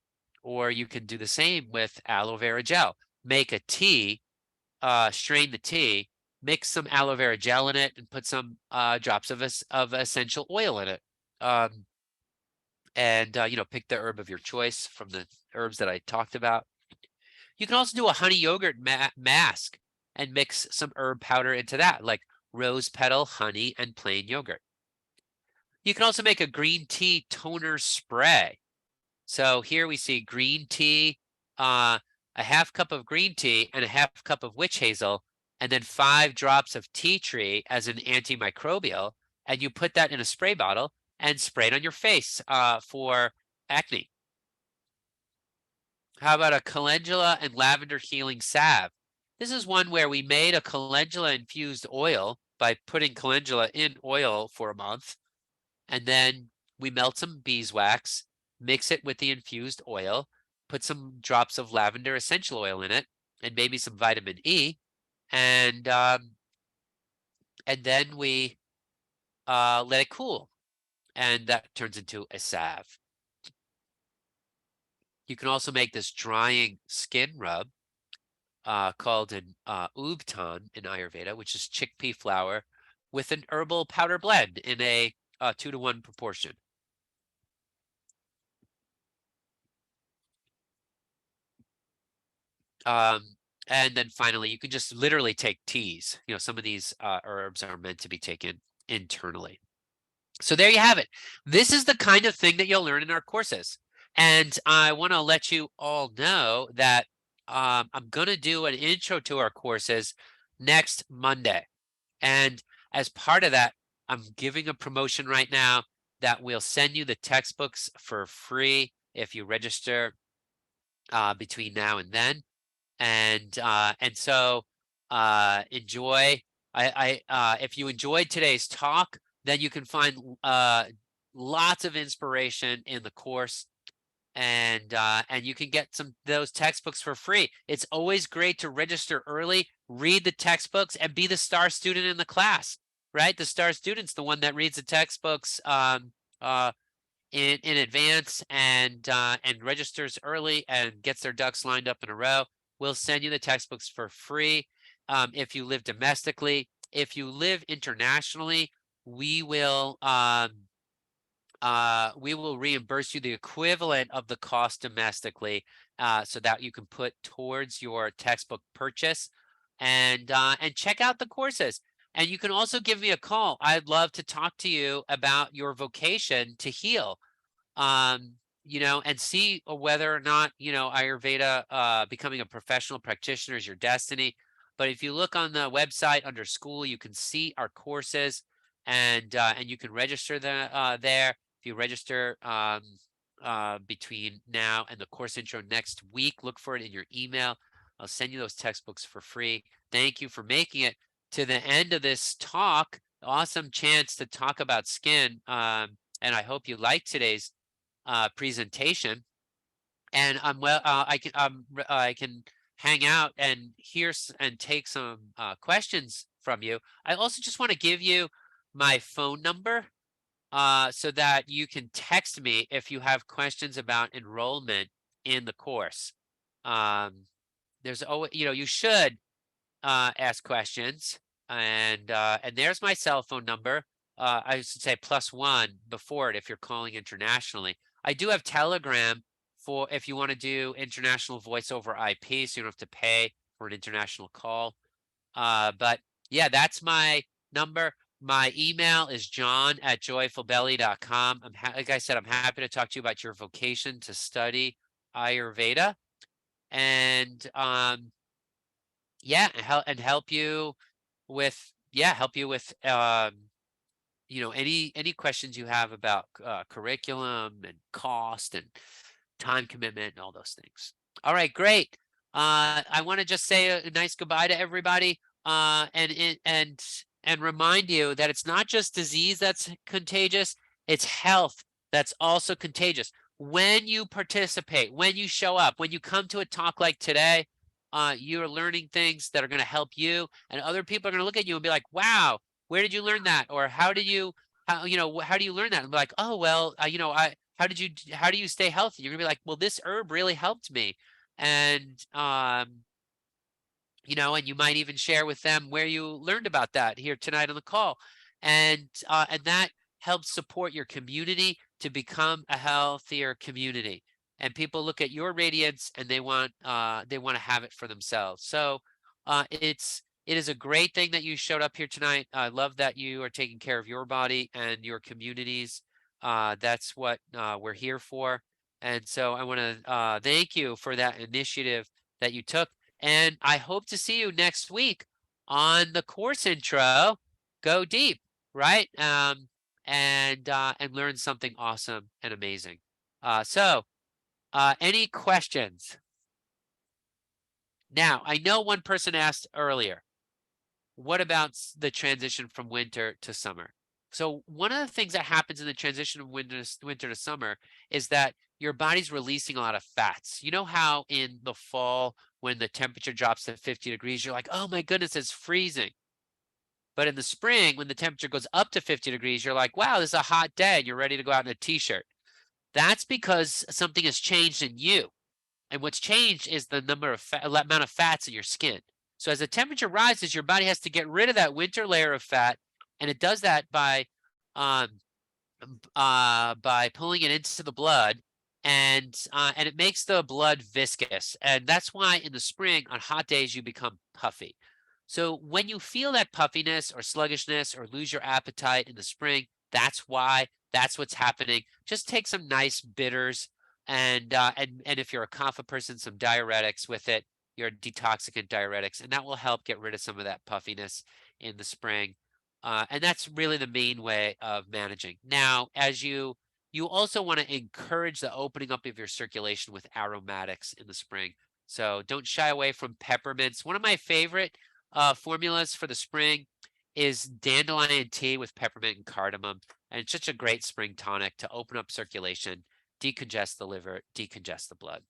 Or you can do the same with aloe vera gel. Make a tea, strain the tea, mix some aloe vera gel in it, and put some drops of essential oil in it. Um, and pick the herb of your choice from the herbs that I talked about. You can also do a honey yogurt mask and mix some herb powder into that, like rose petal, honey, and plain yogurt. You can also make a green tea toner spray. So here we see green tea, a half cup of green tea and a half cup of witch hazel, and then 5 drops of tea tree as an antimicrobial. And you put that in a spray bottle and spray it on your face for acne. How about a calendula and lavender healing salve? This is one where we made a calendula infused oil by putting calendula in oil for a month. And then we melt some beeswax, mix it with the infused oil, put some drops of lavender essential oil in it, and maybe some vitamin E, and then we let it cool, and that turns into a salve. You can also make this drying skin rub called an ubtan in Ayurveda, which is chickpea flour with an herbal powder blend in a 2-to-1 proportion. And then finally, you can just literally take teas. Some of these herbs are meant to be taken internally. So there you have it. This is the kind of thing that you'll learn in our courses. And I want to let you all know that I'm going to do an intro to our courses next Monday. And as part of that, I'm giving a promotion right now that we'll send you the textbooks for free if you register between now and then. And so enjoy. If you enjoyed today's talk, then you can find lots of inspiration in the course, and you can get those textbooks for free. It's always great to register early, read the textbooks, and be the star student in the class. Right, the star student's the one that reads the textbooks in advance and registers early and gets their ducks lined up in a row. We'll send you the textbooks for free. If you live domestically, if you live internationally, we will reimburse you the equivalent of the cost domestically, so that you can put towards your textbook purchase, and check out the courses. And you can also give me a call. I'd love to talk to you about your vocation to heal, and see whether or not, Ayurveda, becoming a professional practitioner is your destiny. But if you look on the website under school, you can see our courses, and you can register there. If you register between now and the course intro next week, look for it in your email. I'll send you those textbooks for free. Thank you for making it to the end of this talk. Awesome chance to talk about skin. And I hope you liked today's presentation. And I can hang out and hear and take some questions from you. I also just want to give you my phone number so that you can text me if you have questions about enrollment in the course. There's always, you should ask questions, and there's my cell phone number. I should say +1 before it if you're calling internationally. I do have Telegram for if you want to do international voice over IP, so you don't have to pay for an international call. But yeah, that's my number. My email is john@joyfulbelly.com. Like I said, I'm happy to talk to you about your vocation to study Ayurveda and yeah, and help you with any questions you have about curriculum and cost and time commitment and all those things. All right, great. I want to just say a nice goodbye to everybody, and remind you that it's not just disease that's contagious; it's health that's also contagious. When you participate, when you show up, when you come to a talk like today, you're learning things that are going to help you, and other people are going to look at you and be like, "Wow, where did you learn that?" Or how do you learn that? And be like, "Oh, well, how do you stay healthy?" You're gonna be like, "Well, this herb really helped me." And and you might even share with them where you learned about that here tonight on the call. And that helps support your community to become a healthier community. And people look at your radiance and they want to have it for themselves. So it is a great thing that you showed up here tonight. I love that you are taking care of your body and your communities. That's what we're here for. And so I want to thank you for that initiative that you took. And I hope to see you next week on the course intro. Go deep, right? And learn something awesome and amazing. Any questions? Now, I know one person asked earlier, what about the transition from winter to summer? So one of the things that happens in the transition of winter to summer is that your body's releasing a lot of fats. You know how in the fall, when the temperature drops to 50 degrees, you're like, oh my goodness, it's freezing. But in the spring, when the temperature goes up to 50 degrees, you're like, wow, this is a hot day, and you're ready to go out in a t-shirt. That's because something has changed in you. And what's changed is the amount of fats in your skin. So as the temperature rises, your body has to get rid of that winter layer of fat, and it does that um, by pulling it into the blood, and it makes the blood viscous, and that's why in the spring on hot days you become puffy. So when you feel that puffiness or sluggishness or lose your appetite in the spring, that's what's happening. Just take some nice bitters and if you're a kapha person, some diuretics with it, your detoxicant diuretics, and that will help get rid of some of that puffiness in the spring. And that's really the main way of managing. Now, you also want to encourage the opening up of your circulation with aromatics in the spring. So don't shy away from peppermints. One of my favorite formulas for the spring is dandelion tea with peppermint and cardamom. And it's such a great spring tonic to open up circulation, decongest the liver, decongest the blood.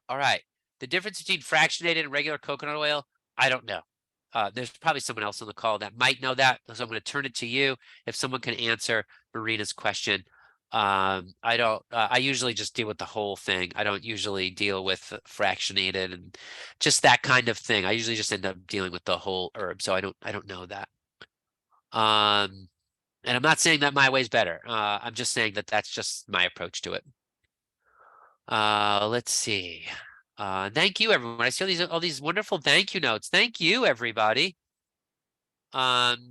All right. The difference between fractionated and regular coconut oil, I don't know. There's probably someone else on the call that might know that. So I'm going to turn it to you. If someone can answer Marina's question. I don't, I usually just deal with the whole thing. I don't usually deal with fractionated and just that kind of thing. I usually just end up dealing with the whole herb. So I don't know that. And I'm not saying that my way's better. I'm just saying that that's just my approach to it. Let's see. Thank you, everyone. I see all these wonderful thank you notes. Thank you, everybody. Let's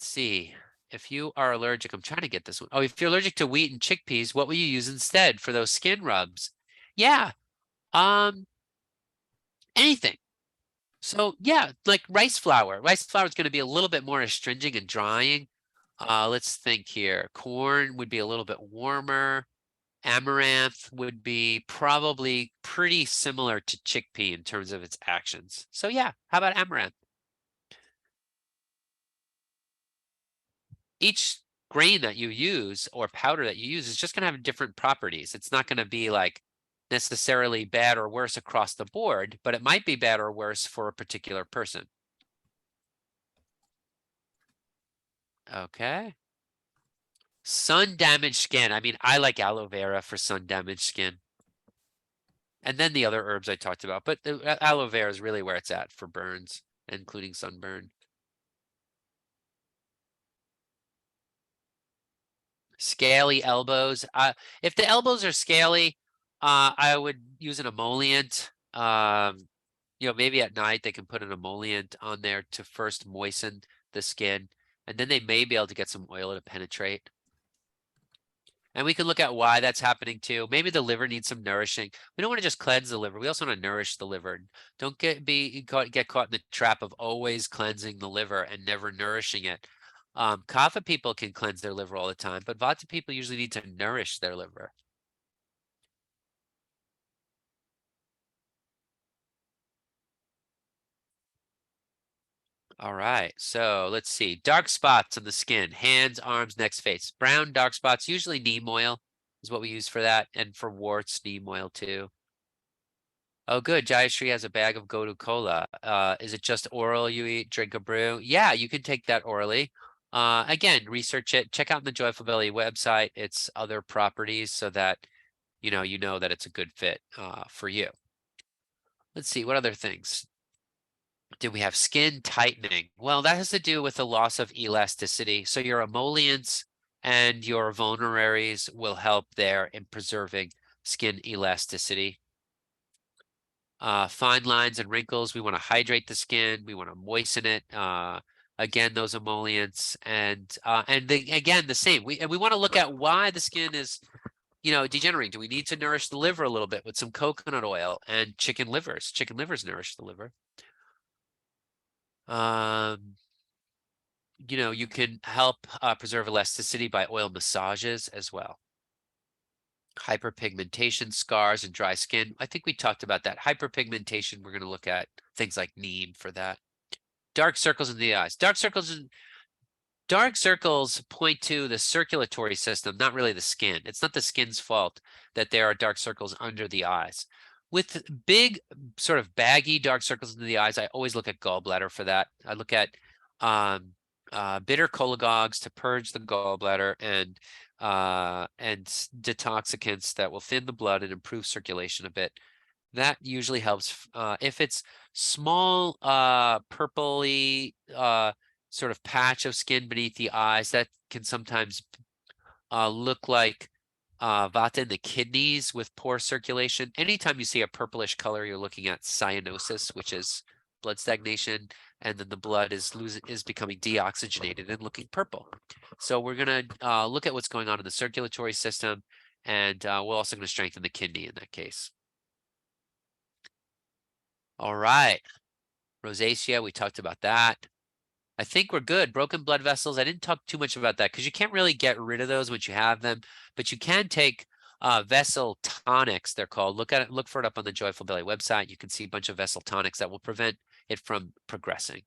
see. If you are allergic, I'm trying to get this one. Oh, if you're allergic to wheat and chickpeas, what will you use instead for those skin rubs? Yeah. Anything. So yeah, like rice flour. Rice flour is going to be a little bit more astringent and drying. Let's think here. Corn would be a little bit warmer. Amaranth would be probably pretty similar to chickpea in terms of its actions. So yeah, how about amaranth? Each grain that you use or powder that you use is just going to have different properties. It's not going to be like necessarily bad or worse across the board, but it might be bad or worse for a particular person. Okay. Sun damaged skin. I mean, I like aloe vera for sun damaged skin. And then the other herbs I talked about, but the aloe vera is really where it's at for burns, including sunburn. Scaly elbows. If the elbows are scaly, I would use an emollient. Maybe at night they can put an emollient on there to first moisten the skin, and then they may be able to get some oil to penetrate. And we can look at why that's happening too. Maybe the liver needs some nourishing. We don't want to just cleanse the liver. We also want to nourish the liver. Don't get caught in the trap of always cleansing the liver and never nourishing it. Kapha people can cleanse their liver all the time, but Vata people usually need to nourish their liver. All right, so let's see. Dark spots on the skin, hands, arms, neck, face. Brown dark spots, usually neem oil is what we use for that, and for warts, neem oil too. Oh, good. Jayashree has a bag of Gotu Cola. Is it just oral you eat, drink a brew? Yeah, you can take that orally. Again, research it. Check out the Joyful Belly website, its other properties so that you know that it's a good fit for you. Let's see, what other things? Do we have skin tightening? Well, that has to do with the loss of elasticity. So your emollients and your vulneraries will help there in preserving skin elasticity. Fine lines and wrinkles, we want to hydrate the skin, we want to moisten it. Again, those emollients again the same. We want to look at why the skin is degenerating. Do we need to nourish the liver a little bit with some coconut oil and chicken livers? Chicken livers nourish the liver. You can help preserve elasticity by oil massages as well. Hyperpigmentation, scars, and dry skin. I think we talked about that. Hyperpigmentation, we're going to look at things like neem for that. Dark circles in the eyes. Dark circles point to the circulatory system, not really the skin. It's not the skin's fault that there are dark circles under the eyes. With big, sort of baggy dark circles under the eyes, I always look at gallbladder for that. I look at bitter cholagogues to purge the gallbladder and detoxicants that will thin the blood and improve circulation a bit. That usually helps. If it's small, purpley, sort of patch of skin beneath the eyes, that can sometimes look like vata in the kidneys with poor circulation. Anytime you see a purplish color, you're looking at cyanosis, which is blood stagnation, and then the blood is becoming deoxygenated and looking purple. So we're going to look at what's going on in the circulatory system, and we're also going to strengthen the kidney in that case. All right. Rosacea, we talked about that. I think we're good. Broken blood vessels. I didn't talk too much about that because you can't really get rid of those once you have them, but you can take vessel tonics, they're called. Look for it up on the Joyful Belly website. You can see a bunch of vessel tonics that will prevent it from progressing.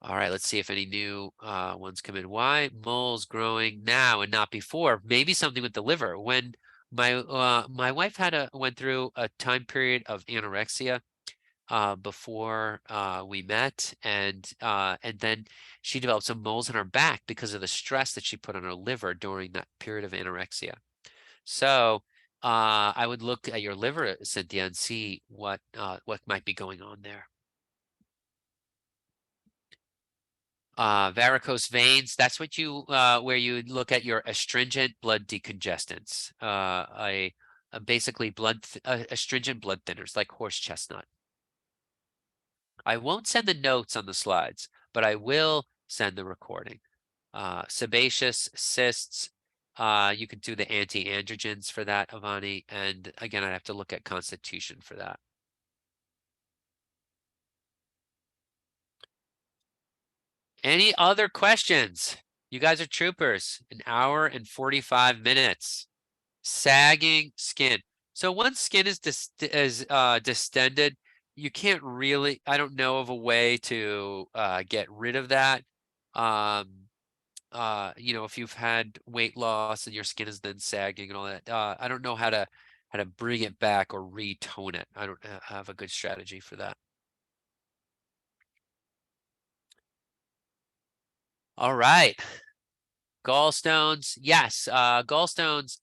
All right, let's see if any new ones come in. Why moles growing now and not before? Maybe something with the liver. When my wife went through a time period of anorexia before we met, and then she developed some moles on her back because of the stress that she put on her liver during that period of anorexia. So I would look at your liver, Cynthia, and see what might be going on there. Varicose veins, that's what where you look at your astringent blood decongestants, basically astringent blood thinners like horse chestnut. I won't send the notes on the slides, but I will send the recording. Sebaceous cysts, you can do the anti-androgens for that, Avani, and again, I'd have to look at constitution for that. Any other questions? You guys are troopers. 1 hour and 45 minutes. Sagging skin. So once skin is distended, you can't really, I don't know of a way to get rid of that. If you've had weight loss and your skin is then sagging and all that, I don't know how to bring it back or retone it. I don't have a good strategy for that. All right. Gallstones. Yes, gallstones.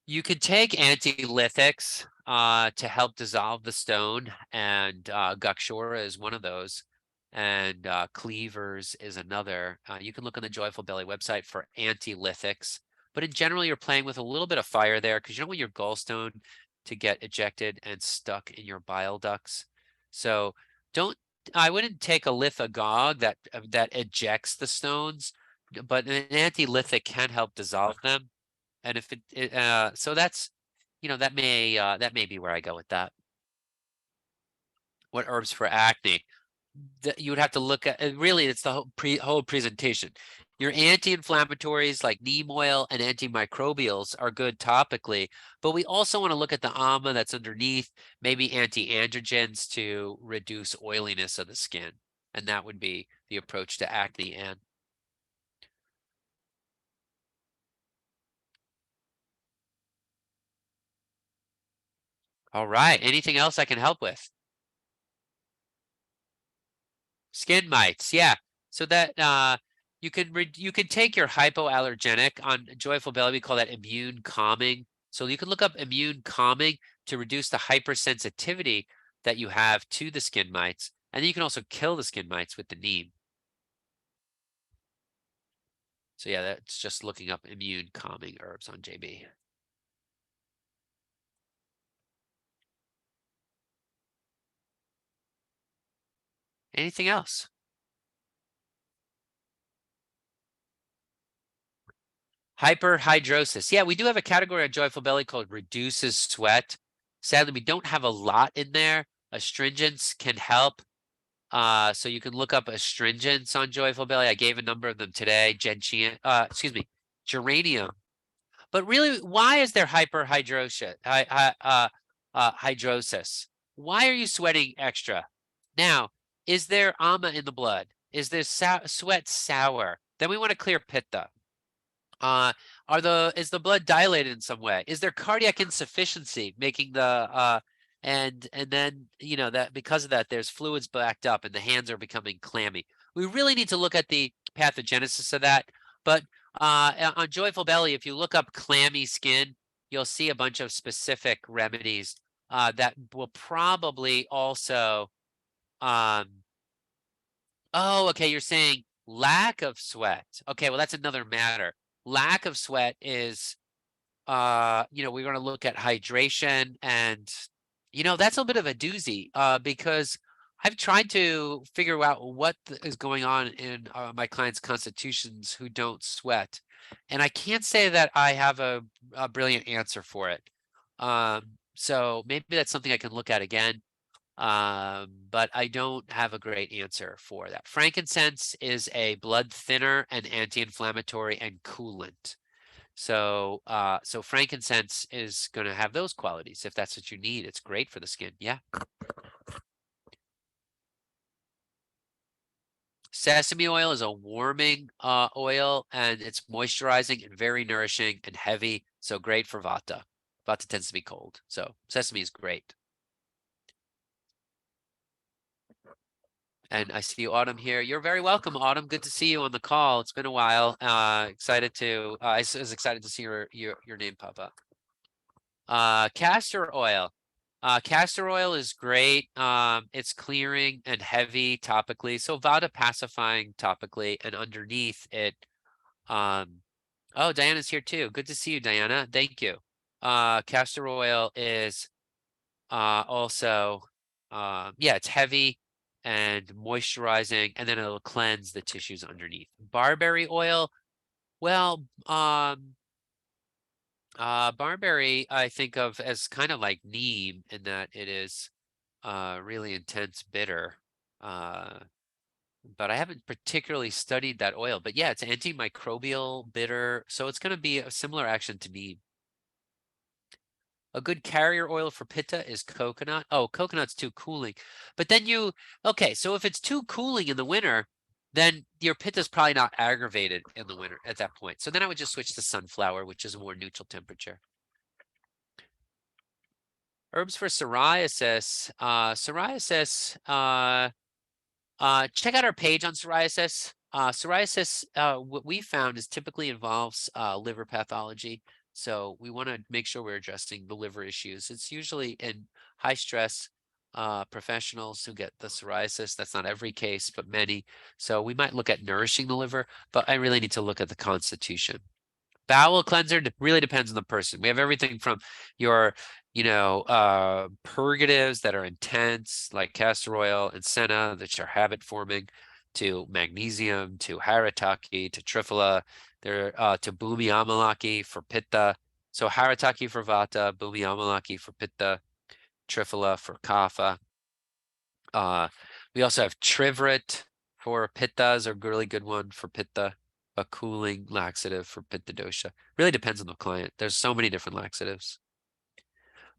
You could take antilithics to help dissolve the stone, and Gakshora is one of those. and cleavers is another. You can look on the Joyful Belly website for anti-lithics, but in general, you're playing with a little bit of fire there because you don't want your gallstone to get ejected and stuck in your bile ducts. So don't. I wouldn't take a lithogogue that ejects the stones, but an anti-lithic can help dissolve them. And if so that's, that may be where I go with that. What herbs for acne? You would have to look at, and really it's the whole presentation. Your anti-inflammatories like neem oil and antimicrobials are good topically, but we also want to look at the AMA that's underneath, maybe anti-androgens to reduce oiliness of the skin. And that would be the approach to acne. And all right, anything else I can help with? Skin mites, yeah. So that you can take your hypoallergenic on Joyful Belly. We call that immune calming. So you can look up immune calming to reduce the hypersensitivity that you have to the skin mites, and then you can also kill the skin mites with the neem. So yeah, that's just looking up immune calming herbs on JB. Anything else? Hyperhidrosis. Yeah, we do have a category on Joyful Belly called reduces sweat. Sadly, we don't have a lot in there. Astringents can help. So you can look up astringents on Joyful Belly. I gave a number of them today. Geranium. But really, why is there hyperhidrosis? Hydrosis. Why are you sweating extra? Now, is there ama in the blood? Is this sweat sour? Then we want to clear pitta. Uh, is the blood dilated in some way? Is there cardiac insufficiency making and then that because of that there's fluids backed up and the hands are becoming clammy. We really need to look at the pathogenesis of that. But on Joyful Belly, if you look up clammy skin, you'll see a bunch of specific remedies that will probably also um, oh, okay, you're saying lack of sweat. Okay, well, that's another matter. Lack of sweat is, we're going to look at hydration and, that's a bit of a doozy because I've tried to figure out what is going on in my clients' constitutions who don't sweat. And I can't say that I have a brilliant answer for it. So maybe that's something I can look at again. But I don't have a great answer for that. Frankincense is a blood thinner and anti-inflammatory and coolant. So frankincense is going to have those qualities. If that's what you need, it's great for the skin. Yeah. Sesame oil is a warming oil, and it's moisturizing and very nourishing and heavy. So great for vata. Vata tends to be cold. So sesame is great. And I see you, Autumn, here. You're very welcome, Autumn. Good to see you on the call. It's been a while. I was excited to see your name pop up. Castor oil. Castor oil is great. It's clearing and heavy topically. So Vata pacifying topically, and underneath it. Oh, Diana's here too. Good to see you, Diana. Thank you. Castor oil is also, yeah, it's heavy and moisturizing, and then it'll cleanse the tissues underneath. Barberry oil, well, barberry I think of as kind of like neem in that it is really intense bitter. But I haven't particularly studied that oil. But yeah, it's antimicrobial, bitter, so it's going to be a similar action to neem. A good carrier oil for pitta is coconut. Oh, coconut's too cooling. But then okay, so if it's too cooling in the winter, then your pitta's probably not aggravated in the winter at that point. So then I would just switch to sunflower, which is a more neutral temperature. Herbs for psoriasis. Check out our page on psoriasis. Psoriasis, what we found is typically involves liver pathology. So we want to make sure we're addressing the liver issues. It's usually in high stress professionals who get the psoriasis. That's not every case, but many. So we might look at nourishing the liver, but I really need to look at the constitution. Bowel cleanser really depends on the person. We have everything from your, purgatives that are intense, like castor oil and senna, which are habit forming, to magnesium, to haritaki, to triphala, to bhumi amalaki for pitta. So haritaki for vata, bhumi amalaki for pitta, triphala for kapha. We also have trivrit for pitta is a really good one for pitta, a cooling laxative for pitta dosha. Really depends on the client. There's so many different laxatives.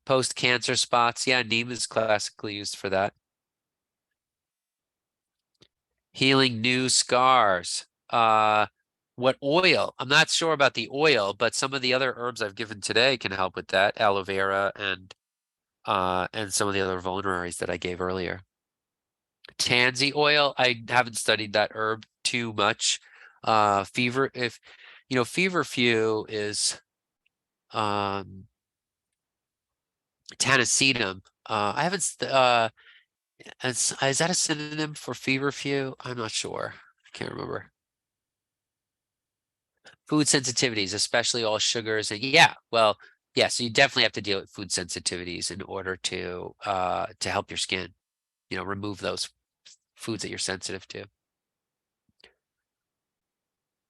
Post-cancer spots, yeah, neem is classically used for that. Healing new scars. What oil? I'm not sure about the oil, but some of the other herbs I've given today can help with that. Aloe vera and some of the other vulneraries that I gave earlier. Tansy oil, I haven't studied that herb too much. Feverfew is tanacetum. I haven't is that a synonym for feverfew? I'm not sure. I can't remember. Food sensitivities, especially all sugars, and yeah, so you definitely have to deal with food sensitivities in order to help your skin, remove those foods that you're sensitive to.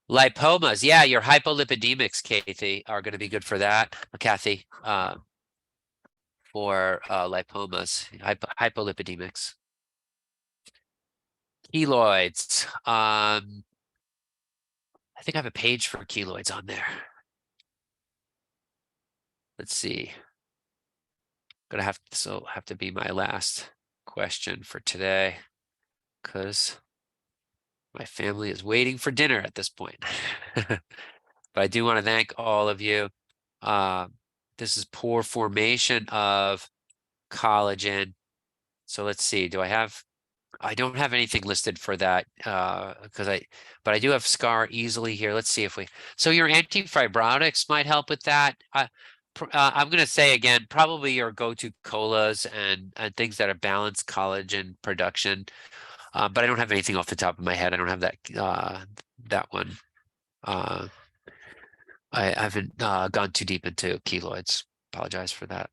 Lipomas, yeah, your hypolipidemics, Kathy, are going to be good for that, Kathy, for lipomas, hypolipidemics. Keloids, I think I have a page for keloids on there. Let's see. Gonna have to be my last question for today because my family is waiting for dinner at this point. But I do want to thank all of you. This is poor formation of collagen. So let's see. I don't have anything listed for that but I do have scar easily here. Let's see if so your antifibrotics might help with that. I'm going to say again, probably your go-to colas and things that are balanced collagen production. But I don't have anything off the top of my head. I don't have that one. I haven't gone too deep into keloids. Apologize for that.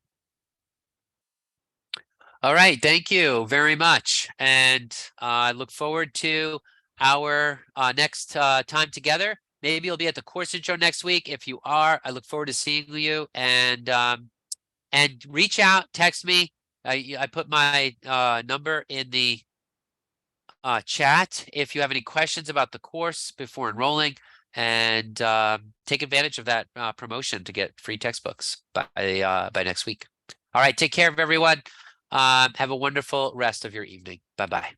All right, thank you very much. And I look forward to our next time together. Maybe you'll be at the course intro next week. If you are, I look forward to seeing you and reach out, text me. I put my number in the chat if you have any questions about the course before enrolling, and take advantage of that promotion to get free textbooks by next week. All right, take care of everyone. Have a wonderful rest of your evening. Bye-bye.